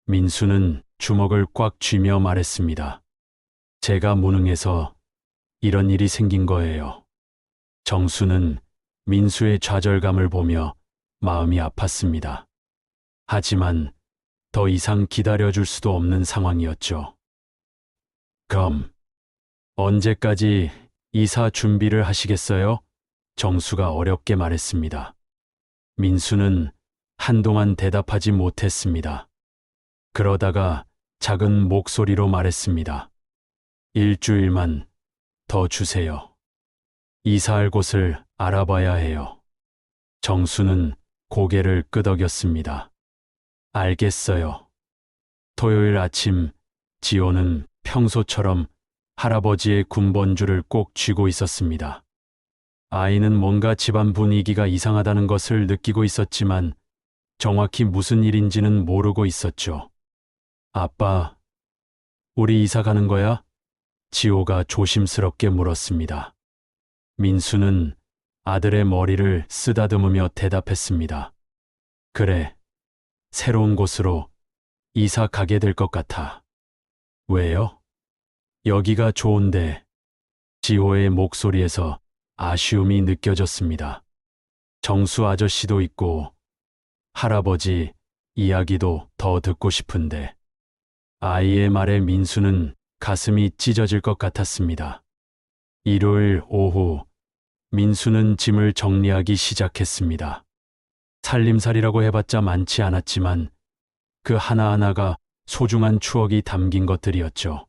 민수는 주먹을 꽉 쥐며 말했습니다. 제가 무능해서 이런 일이 생긴 거예요. 정수는 민수의 좌절감을 보며 마음이 아팠습니다. 하지만 더 이상 기다려줄 수도 없는 상황이었죠. 그럼 언제까지 이사 준비를 하시겠어요? 정수가 어렵게 말했습니다. 민수는 한동안 대답하지 못했습니다. 그러다가 작은 목소리로 말했습니다. 일주일만 더 주세요. 이사할 곳을 알아봐야 해요. 정수는 고개를 끄덕였습니다. 알겠어요. 토요일 아침 지호는 평소처럼 할아버지의 군번줄을 꼭 쥐고 있었습니다. 아이는 뭔가 집안 분위기가 이상하다는 것을 느끼고 있었지만 정확히 무슨 일인지는 모르고 있었죠. 아빠, 우리 이사 가는 거야? 지호가 조심스럽게 물었습니다. 민수는 아들의 머리를 쓰다듬으며 대답했습니다. 그래, 새로운 곳으로 이사 가게 될 것 같아. 왜요? 여기가 좋은데. 지호의 목소리에서 아쉬움이 느껴졌습니다. 정수 아저씨도 있고 할아버지 이야기도 더 듣고 싶은데. 아이의 말에 민수는 가슴이 찢어질 것 같았습니다. 일요일 오후 민수는 짐을 정리하기 시작했습니다. 살림살이라고 해봤자 많지 않았지만 그 하나하나가 소중한 추억이 담긴 것들이었죠.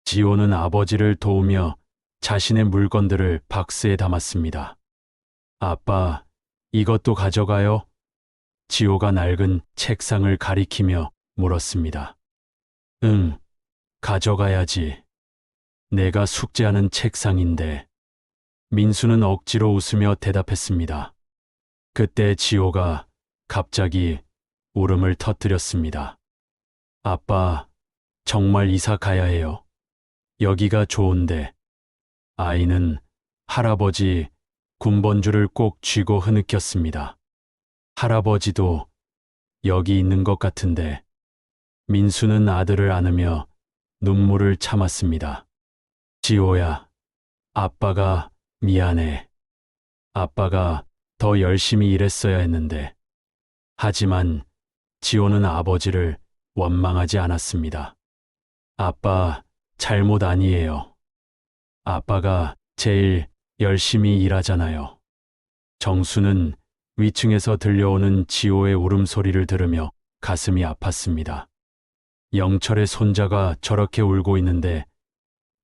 지호는 아버지를 도우며 자신의 물건들을 박스에 담았습니다. 아빠, 이것도 가져가요? 지호가 낡은 책상을 가리키며 물었습니다. 응, 가져가야지. 내가 숙제하는 책상인데. 민수는 억지로 웃으며 대답했습니다. 그때 지호가 갑자기 울음을 터뜨렸습니다. 아빠, 정말 이사 가야 해요. 여기가 좋은데. 아이는 할아버지 군번줄을 꼭 쥐고 흐느꼈습니다. 할아버지도 여기 있는 것 같은데. 민수는 아들을 안으며 눈물을 참았습니다. 지호야, 아빠가 미안해. 아빠가 더 열심히 일했어야 했는데. 하지만 지호는 아버지를 원망하지 않았습니다. 아빠, 잘못 아니에요. 아빠가 제일 열심히 일하잖아요. 정수는 위층에서 들려오는 지호의 울음소리를 들으며 가슴이 아팠습니다. 영철의 손자가 저렇게 울고 있는데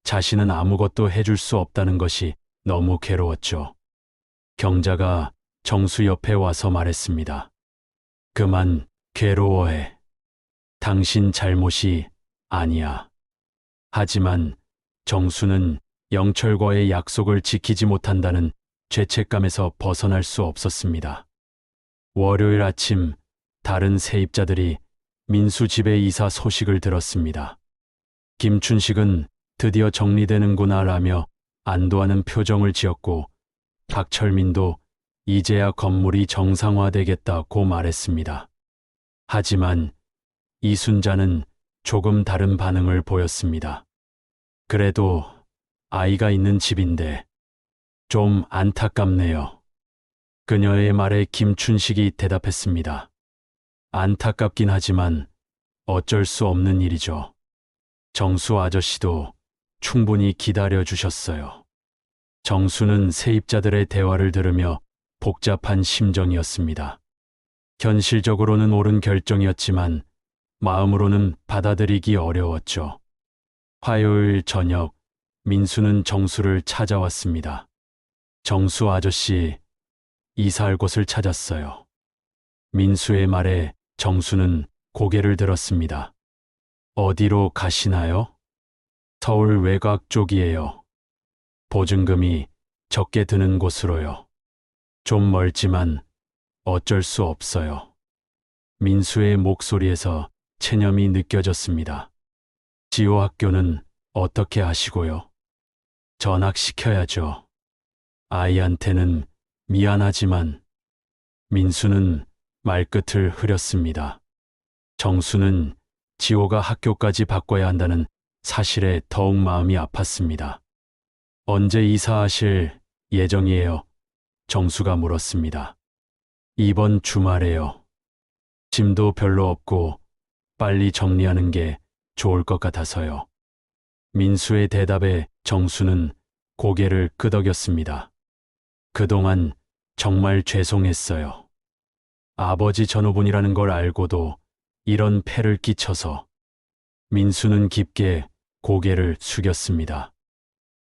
자신은 아무것도 해줄 수 없다는 것이 너무 괴로웠죠. 경자가 정수 옆에 와서 말했습니다. 그만 괴로워해. 당신 잘못이 아니야. 하지만 정수는 영철과의 약속을 지키지 못한다는 죄책감에서 벗어날 수 없었습니다. 월요일 아침 다른 세입자들이 민수 집에 이사 소식을 들었습니다. 김춘식은 드디어 정리되는구나 라며 안도하는 표정을 지었고 박철민도 이제야 건물이 정상화되겠다고 말했습니다. 하지만 이순자는 조금 다른 반응을 보였습니다. 그래도 아이가 있는 집인데 좀 안타깝네요. 그녀의 말에 김춘식이 대답했습니다. 안타깝긴 하지만 어쩔 수 없는 일이죠. 정수 아저씨도 충분히 기다려 주셨어요. 정수는 세입자들의 대화를 들으며 복잡한 심정이었습니다. 현실적으로는 옳은 결정이었지만 마음으로는 받아들이기 어려웠죠. 화요일 저녁 민수는 정수를 찾아왔습니다. 정수 아저씨, 이사할 곳을 찾았어요. 민수의 말에 정수는 고개를 들었습니다. 어디로 가시나요? 서울 외곽 쪽이에요. 보증금이 적게 드는 곳으로요. 좀 멀지만 어쩔 수 없어요. 민수의 목소리에서 체념이 느껴졌습니다. 지호 학교는 어떻게 하시고요? 전학시켜야죠. 아이한테는 미안하지만. 민수는 말끝을 흐렸습니다. 정수는 지호가 학교까지 바꿔야 한다는 사실에 더욱 마음이 아팠습니다. 언제 이사하실 예정이에요? 정수가 물었습니다. 이번 주말에요. 짐도 별로 없고 빨리 정리하는 게 좋을 것 같아서요. 민수의 대답에 정수는 고개를 끄덕였습니다. 그동안 정말 죄송했어요. 아버지 전후분이라는 걸 알고도 이런 폐를 끼쳐서. 민수는 깊게 고개를 숙였습니다.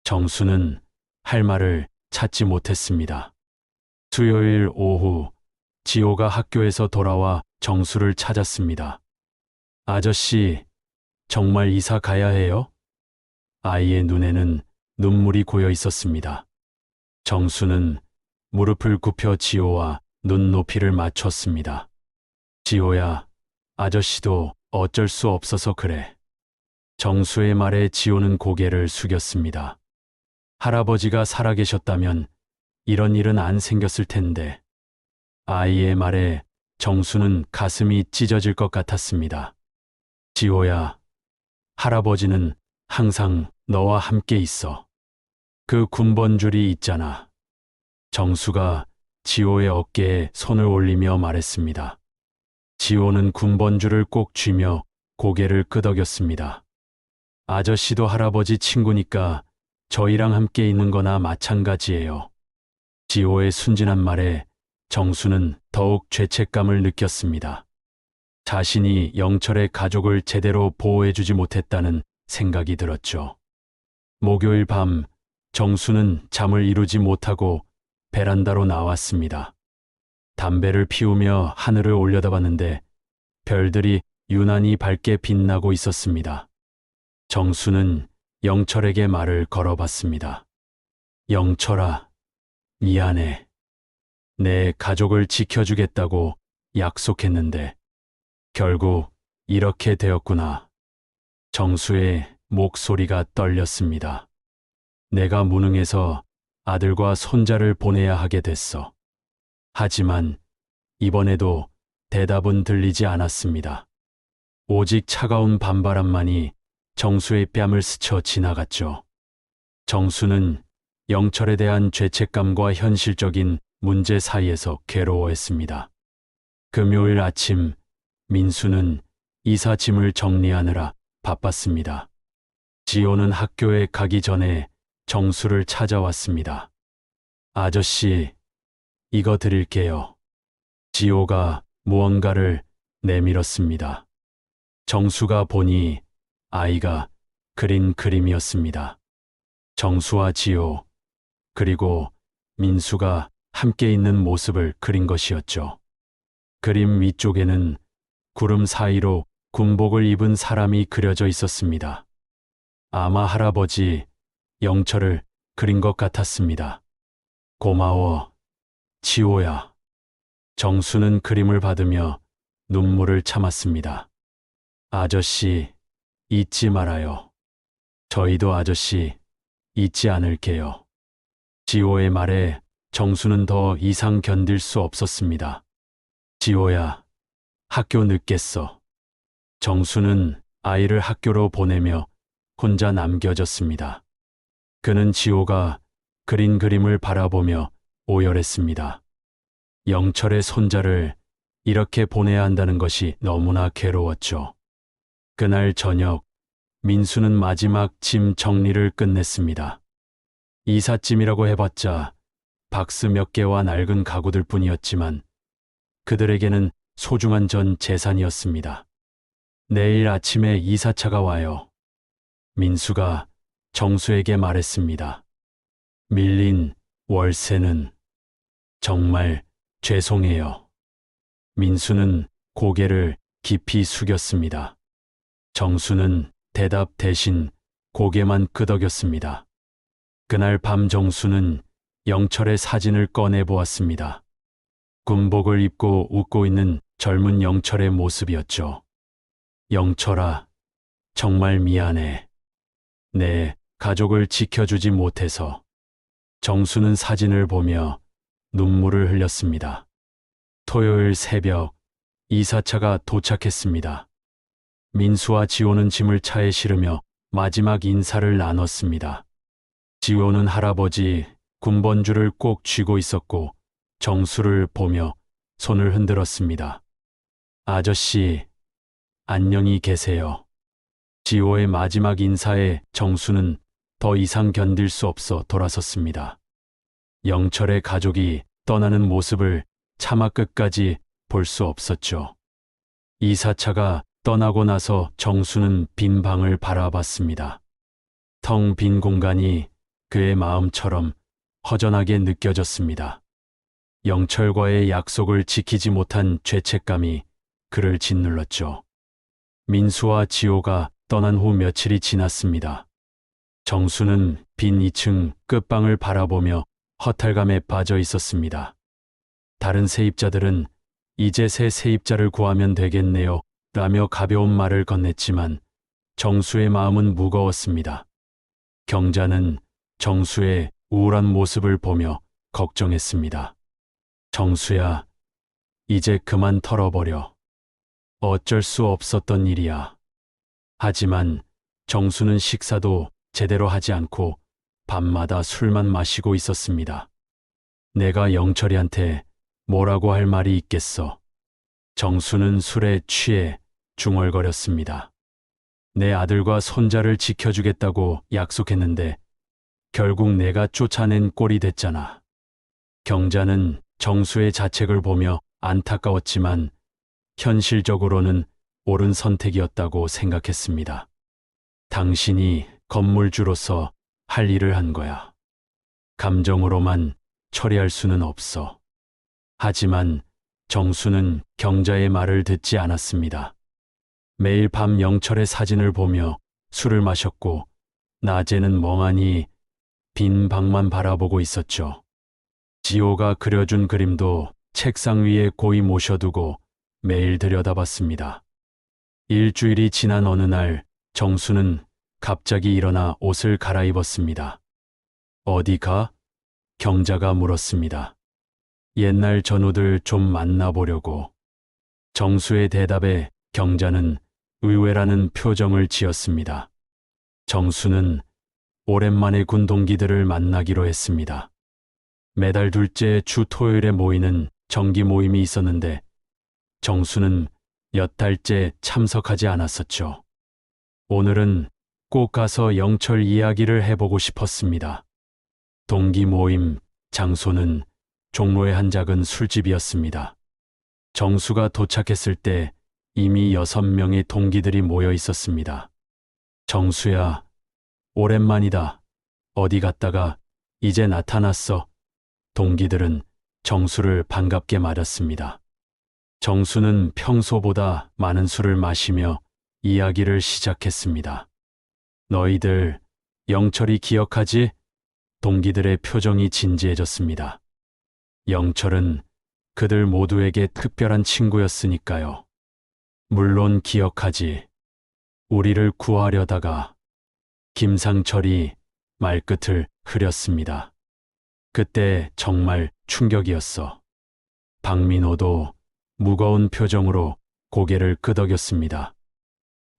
정수는 할 말을 찾지 못했습니다. 수요일 오후 지호가 학교에서 돌아와 정수를 찾았습니다. 아저씨, 정말 이사 가야 해요? 아이의 눈에는 눈물이 고여 있었습니다. 정수는 무릎을 굽혀 지호와 눈높이를 맞췄습니다. 지호야, 아저씨도 어쩔 수 없어서 그래. 정수의 말에 지호는 고개를 숙였습니다. 할아버지가 살아계셨다면 이런 일은 안 생겼을 텐데. 아이의 말에 정수는 가슴이 찢어질 것 같았습니다. 지호야, 할아버지는 항상 너와 함께 있어. 그 군번줄이 있잖아. 정수가 지호의 어깨에 손을 올리며 말했습니다. 지호는 군번줄을 꼭 쥐며 고개를 끄덕였습니다. 아저씨도 할아버지 친구니까 저희랑 함께 있는 거나 마찬가지예요. 지호의 순진한 말에 정수는 더욱 죄책감을 느꼈습니다. 자신이 영철의 가족을 제대로 보호해주지 못했다는 생각이 들었죠. 목요일 밤 정수는 잠을 이루지 못하고 베란다로 나왔습니다. 담배를 피우며 하늘을 올려다봤는데 별들이 유난히 밝게 빛나고 있었습니다. 정수는 영철에게 말을 걸어봤습니다. 영철아, 미안해. 내 가족을 지켜주겠다고 약속했는데 결국 이렇게 되었구나. 정수의 목소리가 떨렸습니다. 내가 무능해서 아들과 손자를 보내야 하게 됐어. 하지만 이번에도 대답은 들리지 않았습니다. 오직 차가운 밤바람만이 정수의 뺨을 스쳐 지나갔죠. 정수는 영철에 대한 죄책감과 현실적인 문제 사이에서 괴로워했습니다. 금요일 아침 민수는 이사 짐을 정리하느라 바빴습니다. 지호는 학교에 가기 전에 정수를 찾아왔습니다. 아저씨, 이거 드릴게요. 지호가 무언가를 내밀었습니다. 정수가 보니 아이가 그린 그림이었습니다. 정수와 지호, 그리고 민수가 함께 있는 모습을 그린 것이었죠. 그림 위쪽에는 구름 사이로 군복을 입은 사람이 그려져 있었습니다. 아마 할아버지 영철을 그린 것 같았습니다. 고마워, 지호야. 정수는 그림을 받으며 눈물을 참았습니다. 아저씨, 잊지 말아요. 저희도 아저씨, 잊지 않을게요. 지호의 말에 정수는 더 이상 견딜 수 없었습니다. 지호야, 학교 늦겠어. 정수는 아이를 학교로 보내며 혼자 남겨졌습니다. 그는 지호가 그린 그림을 바라보며 오열했습니다. 영철의 손자를 이렇게 보내야 한다는 것이 너무나 괴로웠죠. 그날 저녁, 민수는 마지막 짐 정리를 끝냈습니다. 이삿짐이라고 해봤자 박스 몇 개와 낡은 가구들 뿐이었지만 그들에게는 소중한 전 재산이었습니다. 내일 아침에 이사차가 와요. 민수가 정수에게 말했습니다. 밀린 월세는 정말 죄송해요. 민수는 고개를 깊이 숙였습니다. 정수는 대답 대신 고개만 끄덕였습니다. 그날 밤 정수는 영철의 사진을 꺼내 보았습니다. 군복을 입고 웃고 있는 젊은 영철의 모습이었죠. 영철아, 정말 미안해. 내 가족을 지켜주지 못해서. 정수는 사진을 보며 눈물을 흘렸습니다. 토요일 새벽, 이사차가 도착했습니다. 민수와 지호는 짐을 차에 실으며 마지막 인사를 나눴습니다. 지호는 할아버지 군번줄을 꼭 쥐고 있었고 정수를 보며 손을 흔들었습니다. 아저씨, 안녕히 계세요. 지호의 마지막 인사에 정수는 더 이상 견딜 수 없어 돌아섰습니다. 영철의 가족이 떠나는 모습을 차마 끝까지 볼 수 없었죠. 이사차가 떠나고 나서 정수는 빈 방을 바라봤습니다. 텅 빈 공간이 그의 마음처럼 허전하게 느껴졌습니다. 영철과의 약속을 지키지 못한 죄책감이 그를 짓눌렀죠. 민수와 지호가 떠난 후 며칠이 지났습니다. 정수는 빈 2층 끝방을 바라보며 허탈감에 빠져 있었습니다. 다른 세입자들은 이제 새 세입자를 구하면 되겠네요 라며 가벼운 말을 건넸지만 정수의 마음은 무거웠습니다. 경자는 정수의 우울한 모습을 보며 걱정했습니다. 정수야, 이제 그만 털어버려. 어쩔 수 없었던 일이야. 하지만 정수는 식사도 제대로 하지 않고 밤마다 술만 마시고 있었습니다. 내가 영철이한테 뭐라고 할 말이 있겠어. 정수는 술에 취해 중얼거렸습니다. 내 아들과 손자를 지켜주겠다고 약속했는데 결국 내가 쫓아낸 꼴이 됐잖아. 경자는 정수의 자책을 보며 안타까웠지만 현실적으로는 옳은 선택이었다고 생각했습니다. 당신이 건물주로서 할 일을 한 거야. 감정으로만 처리할 수는 없어. 하지만 정수는 경자의 말을 듣지 않았습니다. 매일 밤 영철의 사진을 보며 술을 마셨고 낮에는 멍하니 빈 방만 바라보고 있었죠. 지호가 그려준 그림도 책상 위에 고이 모셔두고 매일 들여다봤습니다. 일주일이 지난 어느 날 정수는 갑자기 일어나 옷을 갈아입었습니다. 어디 가? 경자가 물었습니다. 옛날 전우들 좀 만나보려고. 정수의 대답에 경자는 의외라는 표정을 지었습니다. 정수는 오랜만에 군 동기들을 만나기로 했습니다. 매달 둘째 주 토요일에 모이는 정기 모임이 있었는데 정수는 몇 달째 참석하지 않았었죠. 오늘은 꼭 가서 영철 이야기를 해보고 싶었습니다. 동기 모임 장소는 종로의 한 작은 술집이었습니다. 정수가 도착했을 때 이미 6명의 동기들이 모여 있었습니다. 정수야, 오랜만이다. 어디 갔다가 이제 나타났어. 동기들은 정수를 반갑게 맞았습니다. 정수는 평소보다 많은 술을 마시며 이야기를 시작했습니다. 너희들 영철이 기억하지? 동기들의 표정이 진지해졌습니다. 영철은 그들 모두에게 특별한 친구였으니까요. 물론 기억하지. 우리를 구하려다가. 김상철이 말끝을 흐렸습니다. 그때 정말 충격이었어. 박민호도 무거운 표정으로 고개를 끄덕였습니다.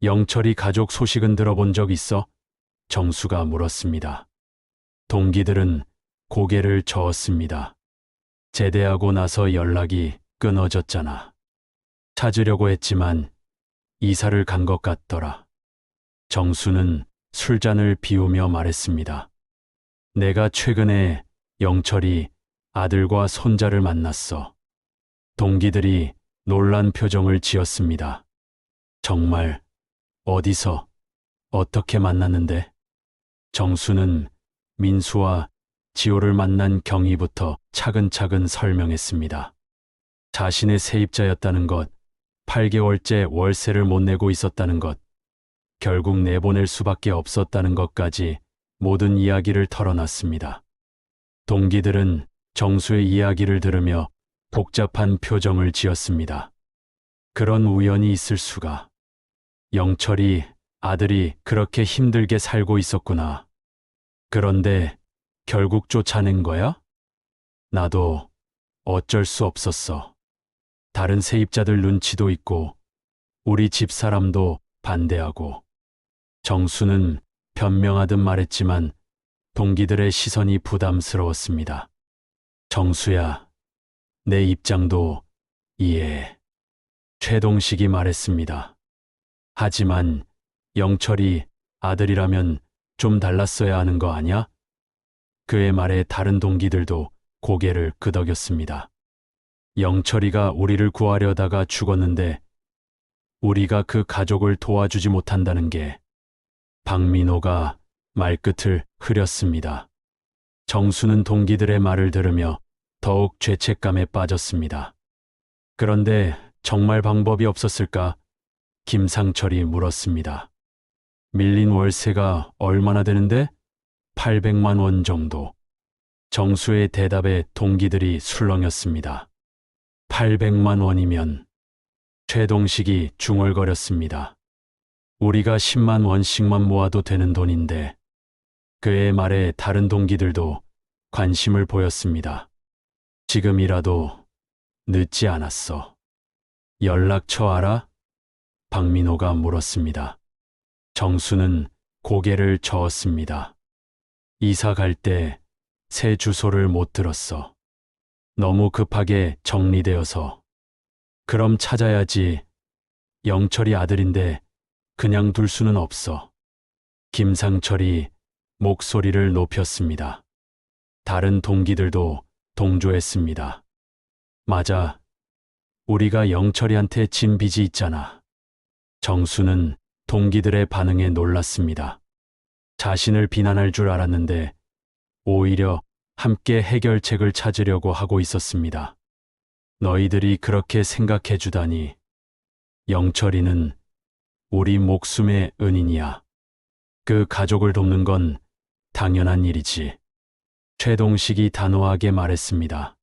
영철이 가족 소식은 들어본 적 있어? 정수가 물었습니다. 동기들은 고개를 저었습니다. 제대하고 나서 연락이 끊어졌잖아. 찾으려고 했지만 이사를 간 것 같더라. 정수는 술잔을 비우며 말했습니다. 내가 최근에 영철이 아들과 손자를 만났어. 동기들이 놀란 표정을 지었습니다. 정말 어디서 어떻게 만났는데? 정수는 민수와 지호를 만난 경위부터 차근차근 설명했습니다. 자신의 세입자였다는 것, 8개월째 월세를 못 내고 있었다는 것, 결국 내보낼 수밖에 없었다는 것까지 모든 이야기를 털어놨습니다. 동기들은 정수의 이야기를 들으며 복잡한 표정을 지었습니다. 그런 우연이 있을 수가. 영철이 아들이 그렇게 힘들게 살고 있었구나. 그런데 결국 쫓아낸 거야? 나도 어쩔 수 없었어. 다른 세입자들 눈치도 있고 우리 집 사람도 반대하고. 정수는 변명하듯 말했지만 동기들의 시선이 부담스러웠습니다. 정수야, 내 입장도 이해해. 최동식이 말했습니다. 하지만 영철이 아들이라면 좀 달랐어야 하는 거 아냐? 그의 말에 다른 동기들도 고개를 끄덕였습니다. 영철이가 우리를 구하려다가 죽었는데 우리가 그 가족을 도와주지 못한다는 게 박민호가 말끝을 흐렸습니다. 정수는 동기들의 말을 들으며 더욱 죄책감에 빠졌습니다. 그런데 정말 방법이 없었을까? 김상철이 물었습니다. 밀린 월세가 얼마나 되는데? 800만 원 정도. 정수의 대답에 동기들이 술렁였습니다. 800만 원이면 최동식이 중얼거렸습니다. 우리가 10만 원씩만 모아도 되는 돈인데. 그의 말에 다른 동기들도 관심을 보였습니다. 지금이라도 늦지 않았어. 연락처 알아? 박민호가 물었습니다. 정수는 고개를 저었습니다. 이사 갈 때 새 주소를 못 들었어. 너무 급하게 정리되어서. 그럼 찾아야지. 영철이 아들인데 그냥 둘 수는 없어. 김상철이 목소리를 높였습니다. 다른 동기들도 동조했습니다. 맞아. 우리가 영철이한테 진 빚이 있잖아. 정수는 동기들의 반응에 놀랐습니다. 자신을 비난할 줄 알았는데 오히려 함께 해결책을 찾으려고 하고 있었습니다. 너희들이 그렇게 생각해 주다니. 영철이는 우리 목숨의 은인이야. 그 가족을 돕는 건 당연한 일이지. 최동식이 단호하게 말했습니다.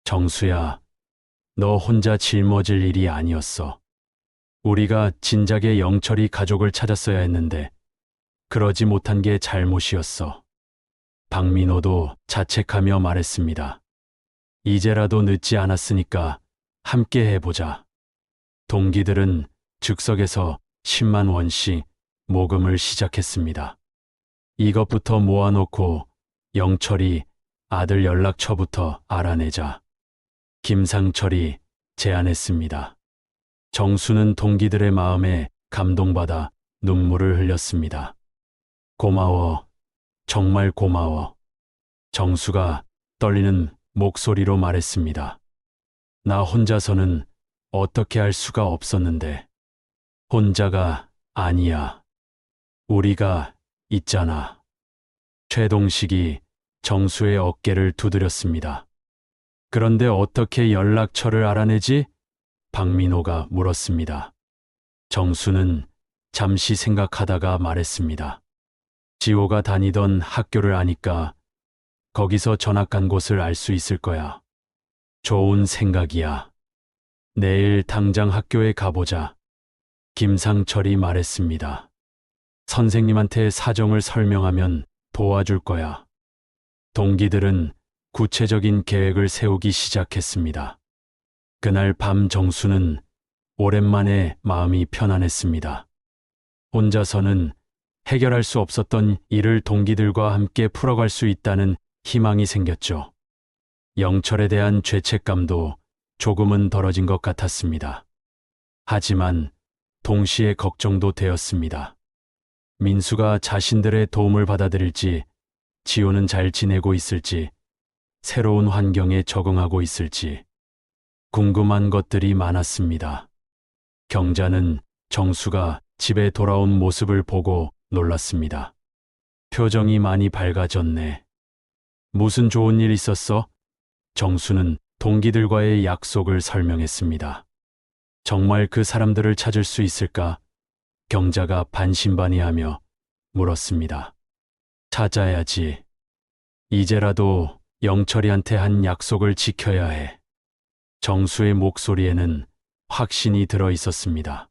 정수야, 너 혼자 짊어질 일이 아니었어. 우리가 진작에 영철이 가족을 찾았어야 했는데 그러지 못한 게 잘못이었어. 박민호도 자책하며 말했습니다. 이제라도 늦지 않았으니까 함께 해보자. 동기들은 즉석에서 10만 원씩 모금을 시작했습니다. 이것부터 모아놓고 영철이 아들 연락처부터 알아내자. 김상철이 제안했습니다. 정수는 동기들의 마음에 감동받아 눈물을 흘렸습니다. 고마워. 정말 고마워. 정수가 떨리는 목소리로 말했습니다. 나 혼자서는 어떻게 할 수가 없었는데. 혼자가 아니야. 우리가 있잖아. 최동식이 정수의 어깨를 두드렸습니다. 그런데 어떻게 연락처를 알아내지? 박민호가 물었습니다. 정수는 잠시 생각하다가 말했습니다. 지호가 다니던 학교를 아니까 거기서 전학 간 곳을 알 수 있을 거야. 좋은 생각이야. 내일 당장 학교에 가보자. 김상철이 말했습니다. 선생님한테 사정을 설명하면 도와줄 거야. 동기들은 구체적인 계획을 세우기 시작했습니다. 그날 밤 정수는 오랜만에 마음이 편안했습니다. 혼자서는 해결할 수 없었던 일을 동기들과 함께 풀어갈 수 있다는 희망이 생겼죠. 영철에 대한 죄책감도 조금은 덜어진 것 같았습니다. 하지만 동시에 걱정도 되었습니다. 민수가 자신들의 도움을 받아들일지, 지호는 잘 지내고 있을지, 새로운 환경에 적응하고 있을지 궁금한 것들이 많았습니다. 경자는 정수가 집에 돌아온 모습을 보고 놀랐습니다. 표정이 많이 밝아졌네. 무슨 좋은 일 있었어? 정수는 동기들과의 약속을 설명했습니다. 정말 그 사람들을 찾을 수 있을까? 경자가 반신반의하며 물었습니다. 찾아야지. 이제라도 영철이한테 한 약속을 지켜야 해. 정수의 목소리에는 확신이 들어 있었습니다.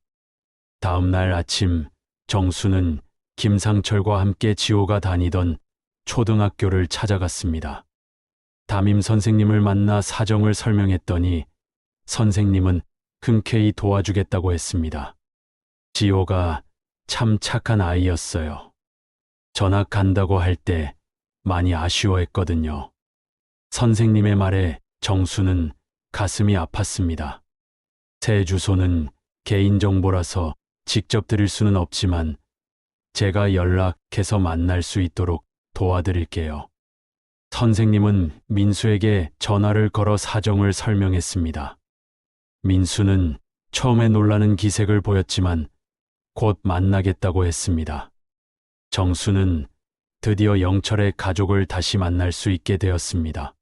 다음 날 아침 정수는 김상철과 함께 지호가 다니던 초등학교를 찾아갔습니다. 담임 선생님을 만나 사정을 설명했더니 선생님은 흔쾌히 도와주겠다고 했습니다. 지호가 참 착한 아이였어요. 전학 간다고 할 때 많이 아쉬워했거든요. 선생님의 말에 정수는 가슴이 아팠습니다. 새 주소는 개인정보라서 직접 드릴 수는 없지만 제가 연락해서 만날 수 있도록 도와드릴게요. 선생님은 민수에게 전화를 걸어 사정을 설명했습니다. 민수는 처음에 놀라는 기색을 보였지만 곧 만나겠다고 했습니다. 정수는 드디어 영철의 가족을 다시 만날 수 있게 되었습니다.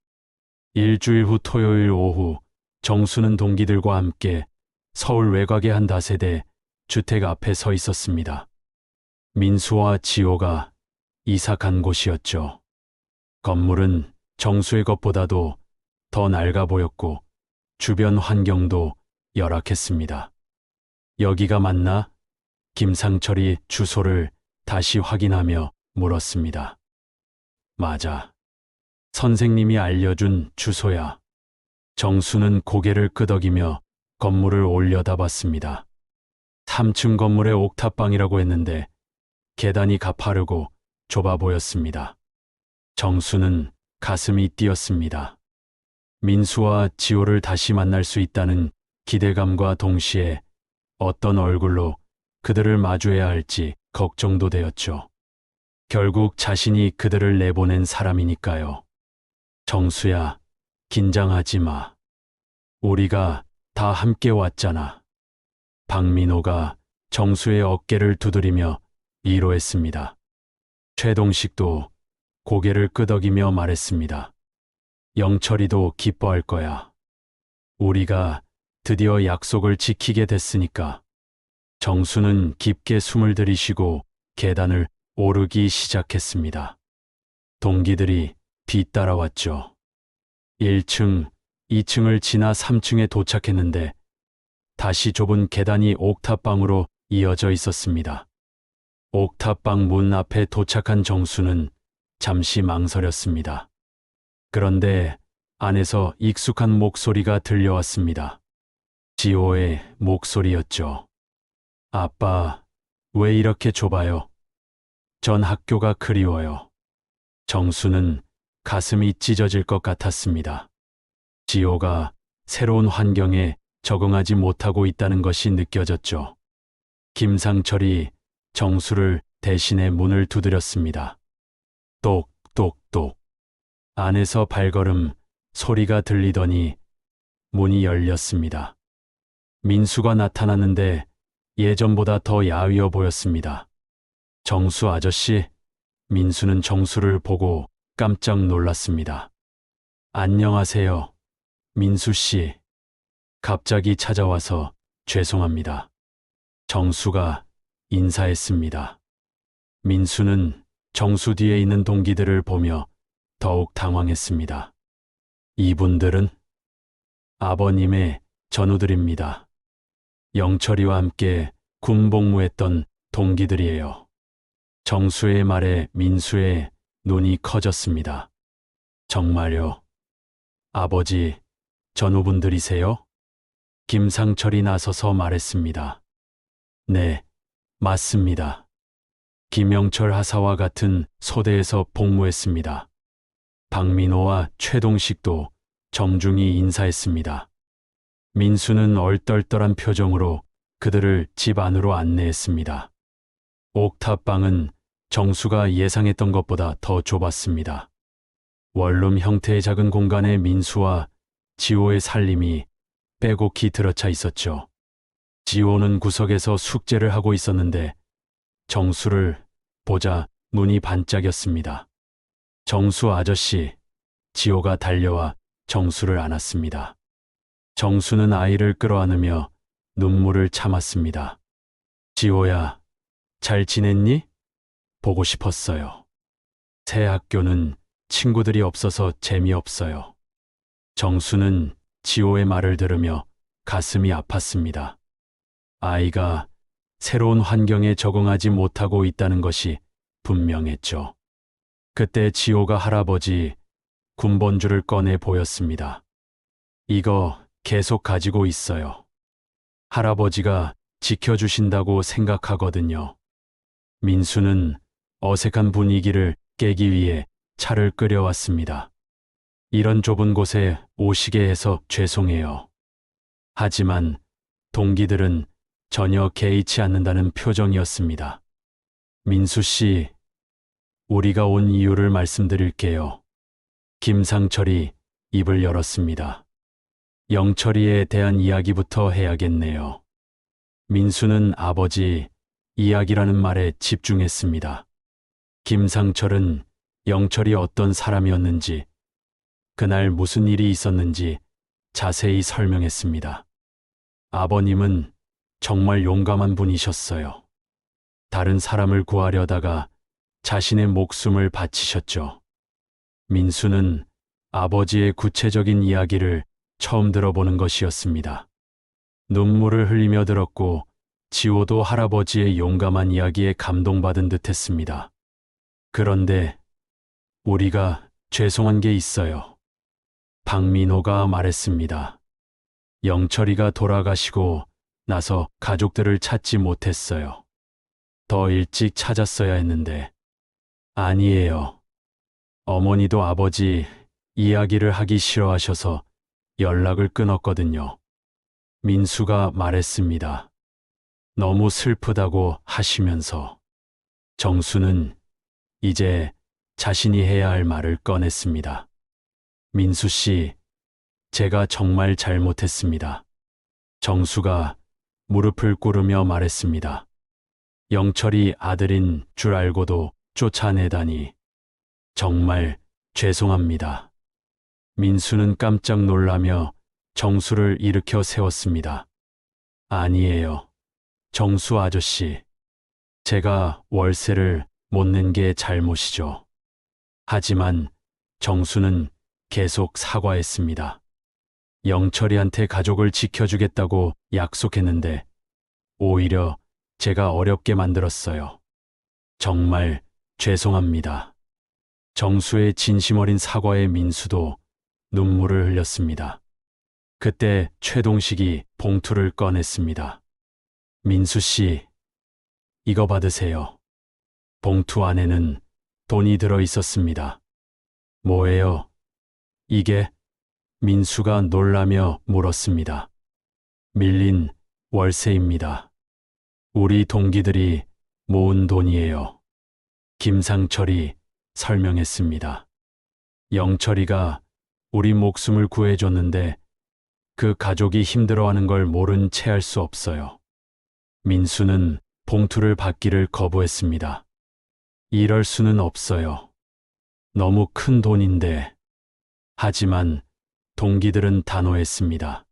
일주일 후 토요일 오후 정수는 동기들과 함께 서울 외곽의 한 다세대 주택 앞에 서 있었습니다. 민수와 지호가 이사 간 곳이었죠. 건물은 정수의 것보다도 더 낡아 보였고 주변 환경도 열악했습니다. 여기가 맞나? 김상철이 주소를 다시 확인하며 물었습니다. 맞아. 선생님이 알려준 주소야. 정수는 고개를 끄덕이며 건물을 올려다봤습니다. 3층 건물의 옥탑방이라고 했는데 계단이 가파르고 좁아 보였습니다. 정수는 가슴이 뛰었습니다. 민수와 지호를 다시 만날 수 있다는 기대감과 동시에 어떤 얼굴로 그들을 마주해야 할지 걱정도 되었죠. 결국 자신이 그들을 내보낸 사람이니까요. 정수야, 긴장하지 마. 우리가 다 함께 왔잖아. 박민호가 정수의 어깨를 두드리며 위로했습니다. 최동식도 고개를 끄덕이며 말했습니다. 영철이도 기뻐할 거야. 우리가 드디어 약속을 지키게 됐으니까. 정수는 깊게 숨을 들이쉬고 계단을 오르기 시작했습니다. 동기들이 뒤따라왔죠. 1층, 2층을 지나 3층에 도착했는데 다시 좁은 계단이 옥탑방으로 이어져 있었습니다. 옥탑방 문 앞에 도착한 정수는 잠시 망설였습니다. 그런데 안에서 익숙한 목소리가 들려왔습니다. 지호의 목소리였죠. 아빠, 왜 이렇게 좁아요? 전 학교가 그리워요. 정수는 가슴이 찢어질 것 같았습니다. 지호가 새로운 환경에 적응하지 못하고 있다는 것이 느껴졌죠. 김상철이 정수를 대신해 문을 두드렸습니다. 똑똑똑. 안에서 발걸음 소리가 들리더니 문이 열렸습니다. 민수가 나타났는데 예전보다 더 야위어 보였습니다. 정수 아저씨, 민수는 정수를 보고 깜짝 놀랐습니다. 안녕하세요, 민수 씨. 갑자기 찾아와서 죄송합니다. 정수가 인사했습니다. 민수는 정수 뒤에 있는 동기들을 보며 더욱 당황했습니다. 이분들은 아버님의 전우들입니다. 영철이와 함께 군복무했던 동기들이에요. 정수의 말에 민수의 눈이 커졌습니다. 정말요? 아버지, 전우분들이세요? 김상철이 나서서 말했습니다. 네, 맞습니다. 김영철 하사와 같은 소대에서 복무했습니다. 박민호와 최동식도 정중히 인사했습니다. 민수는 얼떨떨한 표정으로 그들을 집 안으로 안내했습니다. 옥탑방은 정수가 예상했던 것보다 더 좁았습니다. 원룸 형태의 작은 공간에 민수와 지호의 살림이 빼곡히 들어차 있었죠. 지호는 구석에서 숙제를 하고 있었는데 정수를 보자 눈이 반짝였습니다. 정수 아저씨, 지호가 달려와 정수를 안았습니다. 정수는 아이를 끌어안으며 눈물을 참았습니다. 지호야, 잘 지냈니? 보고 싶었어요. 새 학교는 친구들이 없어서 재미없어요. 정수는 지호의 말을 들으며 가슴이 아팠습니다. 아이가 새로운 환경에 적응하지 못하고 있다는 것이 분명했죠. 그때 지호가 할아버지 군번주를 꺼내 보였습니다. 이거 계속 가지고 있어요. 할아버지가 지켜주신다고 생각하거든요. 민수는 어색한 분위기를 깨기 위해 차를 끓여왔습니다. 이런 좁은 곳에 오시게 해서 죄송해요. 하지만 동기들은 전혀 개의치 않는다는 표정이었습니다. 민수 씨, 우리가 온 이유를 말씀드릴게요. 김상철이 입을 열었습니다. 영철이에 대한 이야기부터 해야겠네요. 민수는 아버지 이야기라는 말에 집중했습니다. 김상철은 영철이 어떤 사람이었는지, 그날 무슨 일이 있었는지 자세히 설명했습니다. 아버님은 정말 용감한 분이셨어요. 다른 사람을 구하려다가 자신의 목숨을 바치셨죠. 민수는 아버지의 구체적인 이야기를 처음 들어보는 것이었습니다. 눈물을 흘리며 들었고 지호도 할아버지의 용감한 이야기에 감동받은 듯 했습니다. 그런데 우리가 죄송한 게 있어요. 박민호가 말했습니다. 영철이가 돌아가시고 나서 가족들을 찾지 못했어요. 더 일찍 찾았어야 했는데. 아니에요. 어머니도 아버지 이야기를 하기 싫어하셔서 연락을 끊었거든요. 민수가 말했습니다. 너무 슬프다고 하시면서. 정수는 이제 자신이 해야 할 말을 꺼냈습니다. 민수 씨, 제가 정말 잘못했습니다. 정수가 무릎을 꿇으며 말했습니다. 영철이 아들인 줄 알고도 쫓아내다니. 정말 죄송합니다. 민수는 깜짝 놀라며 정수를 일으켜 세웠습니다. 아니에요. 정수 아저씨. 제가 월세를 못 낸 게 잘못이죠. 하지만 정수는 계속 사과했습니다. 영철이한테 가족을 지켜주겠다고 약속했는데 오히려 제가 어렵게 만들었어요. 정말 죄송합니다. 정수의 진심 어린 사과에 민수도 눈물을 흘렸습니다. 그때 최동식이 봉투를 꺼냈습니다. 민수 씨, 이거 받으세요. 봉투 안에는 돈이 들어 있었습니다. 뭐예요? 이게? 민수가 놀라며 물었습니다. 밀린 월세입니다. 우리 동기들이 모은 돈이에요. 김상철이 설명했습니다. 영철이가 우리 목숨을 구해줬는데 그 가족이 힘들어하는 걸 모른 채 할 수 없어요. 민수는 봉투를 받기를 거부했습니다. 이럴 수는 없어요. 너무 큰 돈인데. 하지만 동기들은 단호했습니다.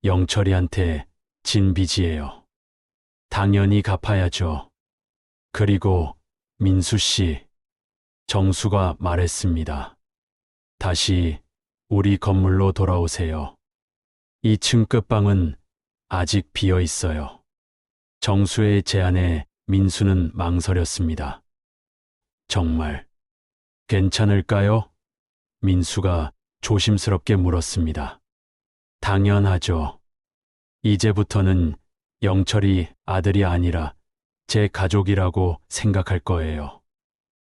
영철이한테 진 빚이에요. 당연히 갚아야죠. 그리고 민수 씨, 정수가 말했습니다. 다시 우리 건물로 돌아오세요. 2층 끝방은 아직 비어 있어요. 정수의 제안에 민수는 망설였습니다. 정말 괜찮을까요? 민수가 조심스럽게 물었습니다. 당연하죠. 이제부터는 영철이 아들이 아니라 제 가족이라고 생각할 거예요.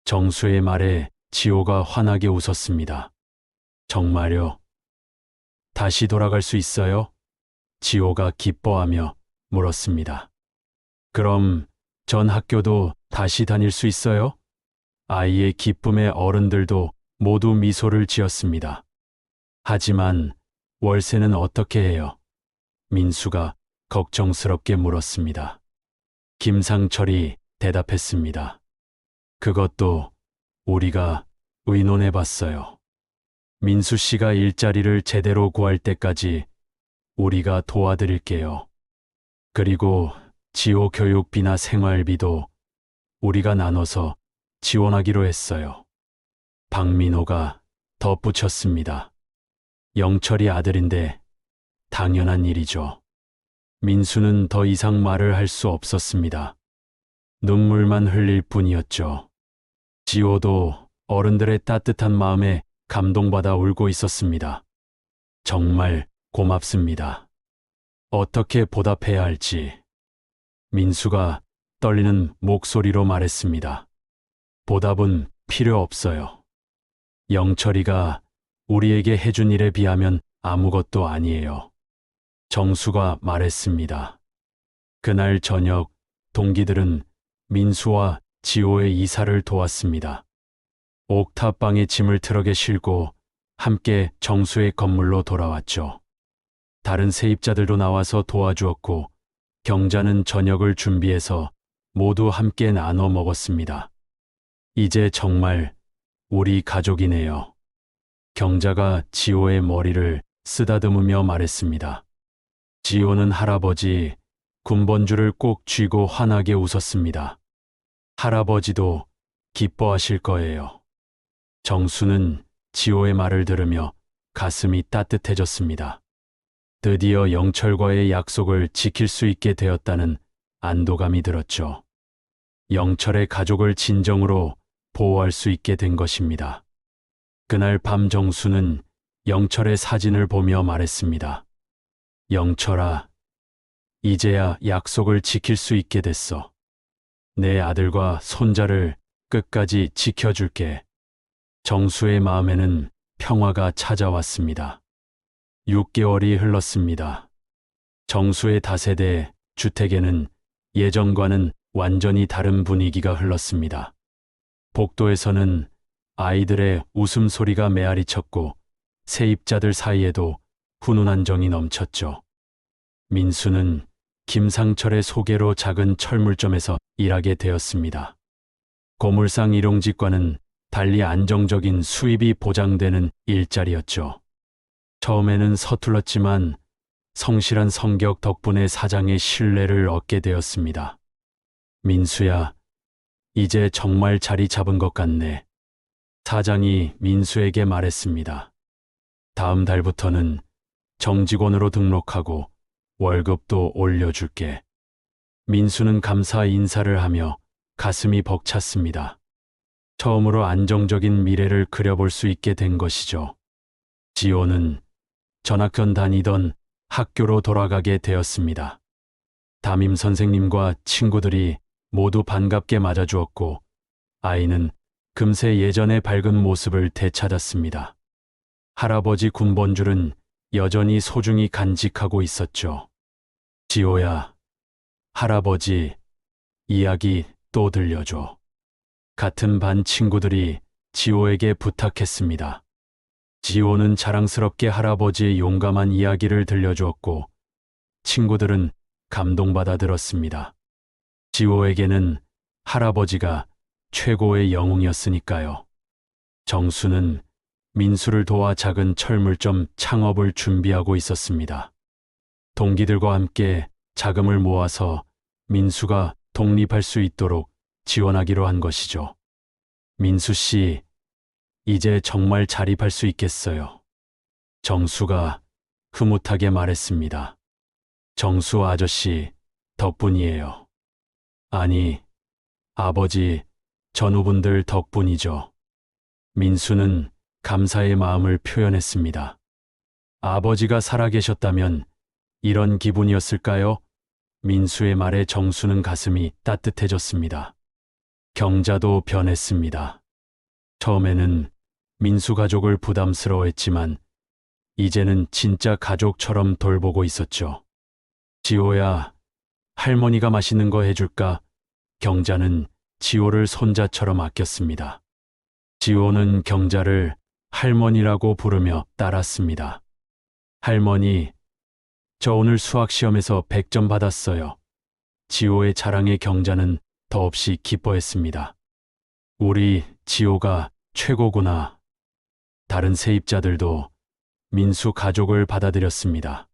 정수의 말에 지호가 환하게 웃었습니다. 정말요? 다시 돌아갈 수 있어요? 지호가 기뻐하며 물었습니다. 그럼 전 학교도 다시 다닐 수 있어요? 아이의 기쁨에 어른들도 모두 미소를 지었습니다. 하지만 월세는 어떻게 해요? 민수가 걱정스럽게 물었습니다. 김상철이 대답했습니다. 그것도 우리가 의논해 봤어요. 민수 씨가 일자리를 제대로 구할 때까지 우리가 도와드릴게요. 그리고 지호 교육비나 생활비도 우리가 나눠서 지원하기로 했어요. 박민호가 덧붙였습니다. 영철이 아들인데 당연한 일이죠. 민수는 더 이상 말을 할 수 없었습니다. 눈물만 흘릴 뿐이었죠. 지호도 어른들의 따뜻한 마음에 감동받아 울고 있었습니다. 정말 고맙습니다. 어떻게 보답해야 할지. 민수가 떨리는 목소리로 말했습니다. 보답은 필요 없어요. 영철이가 우리에게 해준 일에 비하면 아무것도 아니에요. 정수가 말했습니다. 그날 저녁 동기들은 민수와 지호의 이사를 도왔습니다. 옥탑방에 짐을 트럭에 싣고 함께 정수의 건물로 돌아왔죠. 다른 세입자들도 나와서 도와주었고 경자는 저녁을 준비해서 모두 함께 나눠 먹었습니다. 이제 정말 우리 가족이네요. 경자가 지호의 머리를 쓰다듬으며 말했습니다. 지호는 할아버지 군번줄을 꼭 쥐고 환하게 웃었습니다. 할아버지도 기뻐하실 거예요. 정수는 지호의 말을 들으며 가슴이 따뜻해졌습니다. 드디어 영철과의 약속을 지킬 수 있게 되었다는 안도감이 들었죠. 영철의 가족을 진정으로 보호할 수 있게 된 것입니다. 그날 밤 정수는 영철의 사진을 보며 말했습니다. 영철아, 이제야 약속을 지킬 수 있게 됐어. 내 아들과 손자를 끝까지 지켜줄게. 정수의 마음에는 평화가 찾아왔습니다. 6개월이 흘렀습니다. 정수의 다세대 주택에는 예전과는 완전히 다른 분위기가 흘렀습니다. 복도에서는 아이들의 웃음소리가 메아리쳤고 세입자들 사이에도 훈훈한 정이 넘쳤죠. 민수는 김상철의 소개로 작은 철물점에서 일하게 되었습니다. 고물상 일용직과는 달리 안정적인 수입이 보장되는 일자리였죠. 처음에는 서툴렀지만 성실한 성격 덕분에 사장의 신뢰를 얻게 되었습니다. 민수야, 이제 정말 자리 잡은 것 같네. 사장이 민수에게 말했습니다. 다음 달부터는 정직원으로 등록하고 월급도 올려줄게. 민수는 감사 인사를 하며 가슴이 벅찼습니다. 처음으로 안정적인 미래를 그려볼 수 있게 된 것이죠. 지호는 전학년 다니던 학교로 돌아가게 되었습니다. 담임 선생님과 친구들이 모두 반갑게 맞아주었고 아이는 금세 예전의 밝은 모습을 되찾았습니다. 할아버지 군번줄은 여전히 소중히 간직하고 있었죠. 지호야, 할아버지 이야기 또 들려줘. 같은 반 친구들이 지호에게 부탁했습니다. 지호는 자랑스럽게 할아버지의 용감한 이야기를 들려주었고 친구들은 감동받아 들었습니다. 지호에게는 할아버지가 최고의 영웅이었으니까요. 정수는 민수를 도와 작은 철물점 창업을 준비하고 있었습니다. 동기들과 함께 자금을 모아서 민수가 독립할 수 있도록 지원하기로 한 것이죠. 민수 씨, 이제 정말 자립할 수 있겠어요. 정수가 흐뭇하게 말했습니다. 정수 아저씨 덕분이에요. 아니, 아버지, 전우분들 덕분이죠. 민수는 감사의 마음을 표현했습니다. 아버지가 살아계셨다면 이런 기분이었을까요? 민수의 말에 정수는 가슴이 따뜻해졌습니다. 경자도 변했습니다. 처음에는 민수 가족을 부담스러워했지만 이제는 진짜 가족처럼 돌보고 있었죠. 지호야, 할머니가 맛있는 거 해줄까? 경자는 지호를 손자처럼 아꼈습니다. 지호는 경자를 할머니라고 부르며 따랐습니다. 할머니, 저 오늘 수학 시험에서 100점 받았어요. 지호의 자랑에 경자는 더없이 기뻐했습니다. 우리 지호가 최고구나. 다른 세입자들도 민수 가족을 받아들였습니다.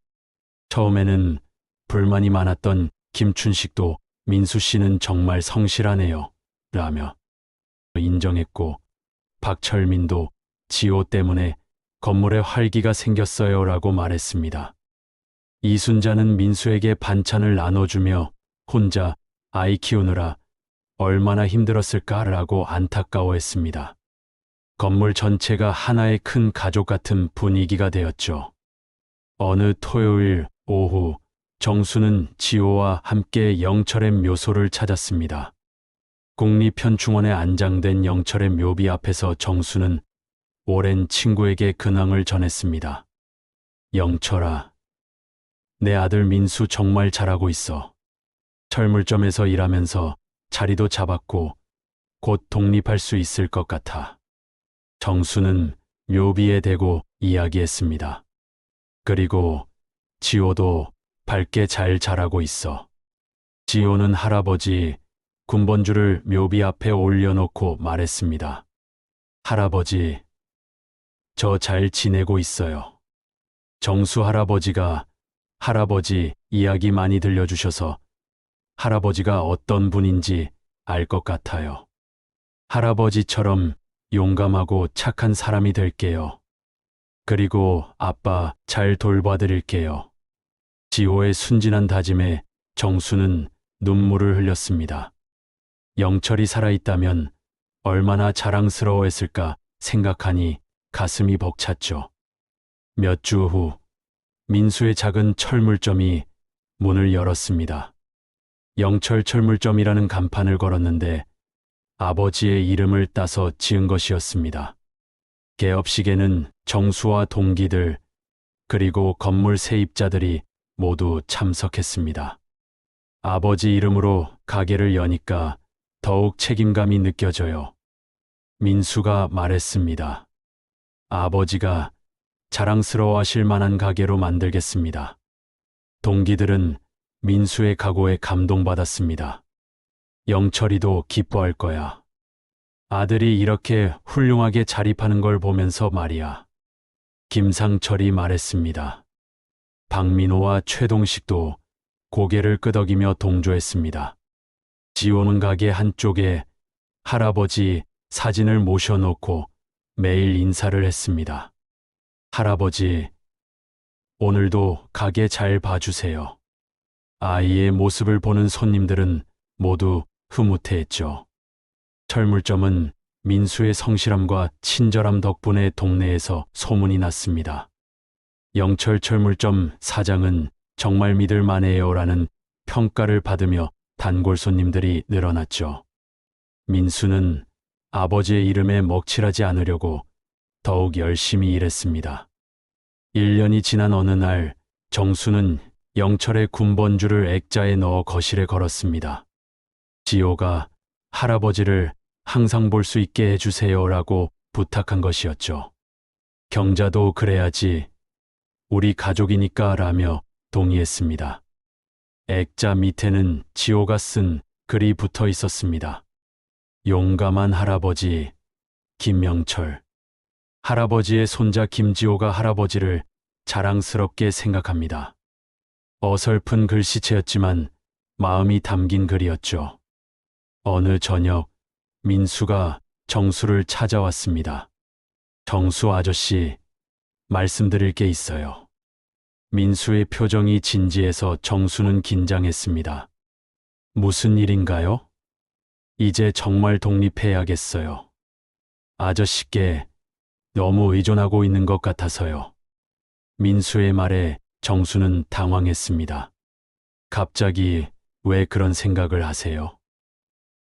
처음에는 불만이 많았던 김춘식도 민수 씨는 정말 성실하네요. 라며 인정했고 박철민도 지호 때문에 건물에 활기가 생겼어요. 라고 말했습니다. 이순자는 민수에게 반찬을 나눠주며 혼자 아이 키우느라 얼마나 힘들었을까라고 안타까워했습니다. 건물 전체가 하나의 큰 가족 같은 분위기가 되었죠. 어느 토요일 오후 정수는 지호와 함께 영철의 묘소를 찾았습니다. 국립현충원에 안장된 영철의 묘비 앞에서 정수는 오랜 친구에게 근황을 전했습니다. 영철아, 내 아들 민수 정말 잘하고 있어. 철물점에서 일하면서 자리도 잡았고 곧 독립할 수 있을 것 같아. 정수는 묘비에 대고 이야기했습니다. 그리고 지호도 밝게 잘 자라고 있어. 지호는 할아버지 군번주를 묘비 앞에 올려놓고 말했습니다. 할아버지, 저 잘 지내고 있어요. 정수 할아버지가 할아버지 이야기 많이 들려주셔서 할아버지가 어떤 분인지 알 것 같아요. 할아버지처럼 용감하고 착한 사람이 될게요. 그리고 아빠 잘 돌봐드릴게요. 지호의 순진한 다짐에 정수는 눈물을 흘렸습니다. 영철이 살아있다면 얼마나 자랑스러워했을까 생각하니 가슴이 벅찼죠. 몇 주 후, 민수의 작은 철물점이 문을 열었습니다. 영철 철물점이라는 간판을 걸었는데 아버지의 이름을 따서 지은 것이었습니다. 개업식에는 정수와 동기들, 그리고 건물 세입자들이 모두 참석했습니다. 아버지 이름으로 가게를 여니까 더욱 책임감이 느껴져요. 민수가 말했습니다. 아버지가 자랑스러워하실 만한 가게로 만들겠습니다. 동기들은 민수의 각오에 감동받았습니다. 영철이도 기뻐할 거야. 아들이 이렇게 훌륭하게 자립하는 걸 보면서 말이야. 김상철이 말했습니다. 박민호와 최동식도 고개를 끄덕이며 동조했습니다. 지호는 가게 한쪽에 할아버지 사진을 모셔놓고 매일 인사를 했습니다. 할아버지, 오늘도 가게 잘 봐주세요. 아이의 모습을 보는 손님들은 모두 흐뭇해했죠. 철물점은 민수의 성실함과 친절함 덕분에 동네에서 소문이 났습니다. 영철 철물점 사장은 정말 믿을 만해요라는 평가를 받으며 단골 손님들이 늘어났죠. 민수는 아버지의 이름에 먹칠하지 않으려고 더욱 열심히 일했습니다. 1년이 지난 어느 날 정수는 영철의 군번주를 액자에 넣어 거실에 걸었습니다. 지호가 할아버지를 항상 볼 수 있게 해주세요라고 부탁한 것이었죠. 경자도 그래야지, 우리 가족이니까 라며 동의했습니다. 액자 밑에는 지호가 쓴 글이 붙어 있었습니다. 용감한 할아버지 김명철. 할아버지의 손자 김지호가 할아버지를 자랑스럽게 생각합니다. 어설픈 글씨체였지만 마음이 담긴 글이었죠. 어느 저녁 민수가 정수를 찾아왔습니다. 정수 아저씨, 말씀드릴 게 있어요. 민수의 표정이 진지해서 정수는 긴장했습니다. 무슨 일인가요? 이제 정말 독립해야겠어요. 아저씨께 너무 의존하고 있는 것 같아서요. 민수의 말에 정수는 당황했습니다. 갑자기 왜 그런 생각을 하세요?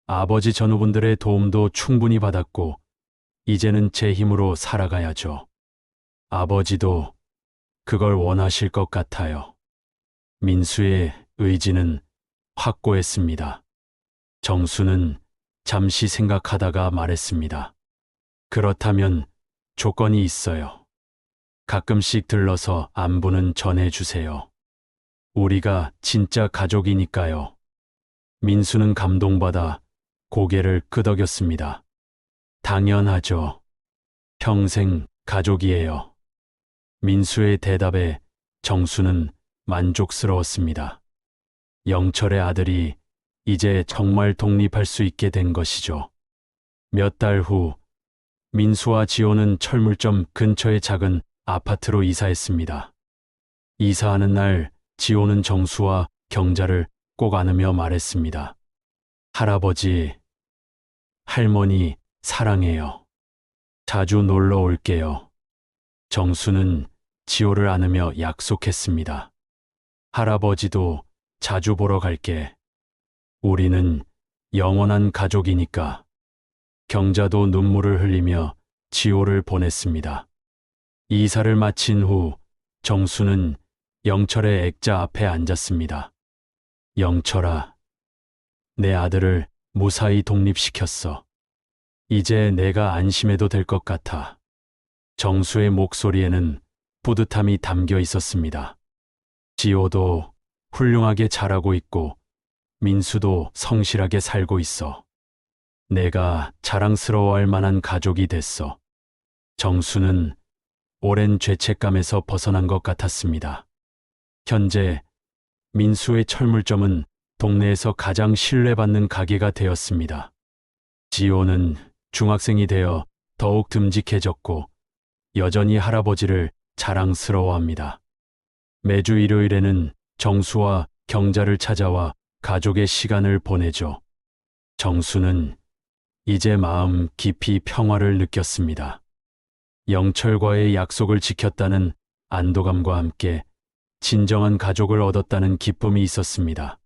아버지 전후분들의 도움도 충분히 받았고, 이제는 제 힘으로 살아가야죠. 아버지도 그걸 원하실 것 같아요. 민수의 의지는 확고했습니다. 정수는 잠시 생각하다가 말했습니다. 그렇다면 조건이 있어요. 가끔씩 들러서 안부는 전해주세요. 우리가 진짜 가족이니까요. 민수는 감동받아 고개를 끄덕였습니다. 당연하죠. 평생 가족이에요. 민수의 대답에 정수는 만족스러웠습니다. 영철의 아들이 이제 정말 독립할 수 있게 된 것이죠. 몇 달 후, 민수와 지호는 철물점 근처의 작은 아파트로 이사했습니다. 이사하는 날 지호는 정수와 경자를 꼭 안으며 말했습니다. 할아버지, 할머니 사랑해요. 자주 놀러 올게요. 정수는 지호를 안으며 약속했습니다. 할아버지도 자주 보러 갈게. 우리는 영원한 가족이니까. 경자도 눈물을 흘리며 지호를 보냈습니다. 이사를 마친 후 정수는 영철의 액자 앞에 앉았습니다. 영철아, 내 아들을 무사히 독립시켰어. 이제 내가 안심해도 될 것 같아. 정수의 목소리에는 뿌듯함이 담겨 있었습니다. 지호도 훌륭하게 자라고 있고 민수도 성실하게 살고 있어. 내가 자랑스러워할 만한 가족이 됐어. 정수는 오랜 죄책감에서 벗어난 것 같았습니다. 현재 민수의 철물점은 동네에서 가장 신뢰받는 가게가 되었습니다. 지호는 중학생이 되어 더욱 듬직해졌고 여전히 할아버지를 자랑스러워합니다. 매주 일요일에는 정수와 경자를 찾아와 가족의 시간을 보내죠. 정수는 이제 마음 깊이 평화를 느꼈습니다. 영철과의 약속을 지켰다는 안도감과 함께 진정한 가족을 얻었다는 기쁨이 있었습니다.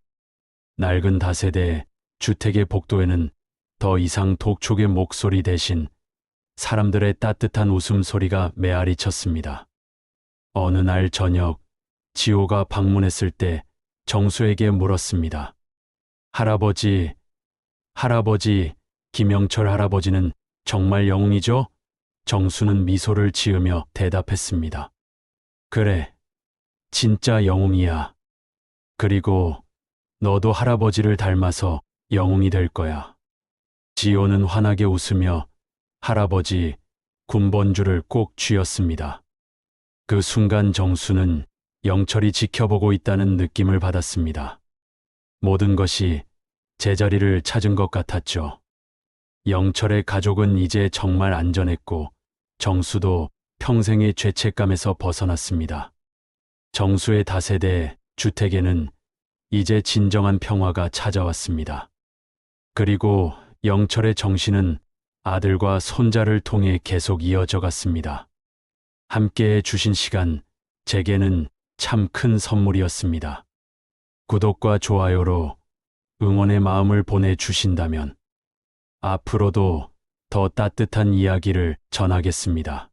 낡은 다세대 주택의 복도에는 더 이상 독촉의 목소리 대신 사람들의 따뜻한 웃음소리가 메아리 쳤습니다. 어느 날 저녁, 지호가 방문했을 때 정수에게 물었습니다. 할아버지, 김영철 할아버지는 정말 영웅이죠? 정수는 미소를 지으며 대답했습니다. 그래, 진짜 영웅이야. 그리고 너도 할아버지를 닮아서 영웅이 될 거야. 지호는 환하게 웃으며 할아버지 군번줄을 꼭 쥐었습니다. 그 순간 정수는 영철이 지켜보고 있다는 느낌을 받았습니다. 모든 것이 제자리를 찾은 것 같았죠. 영철의 가족은 이제 정말 안전했고 정수도 평생의 죄책감에서 벗어났습니다. 정수의 다세대 주택에는 이제 진정한 평화가 찾아왔습니다. 그리고 영철의 정신은 아들과 손자를 통해 계속 이어져 갔습니다. 함께해 주신 시간, 제게는 참 큰 선물이었습니다. 구독과 좋아요로 응원의 마음을 보내주신다면 앞으로도 더 따뜻한 이야기를 전하겠습니다.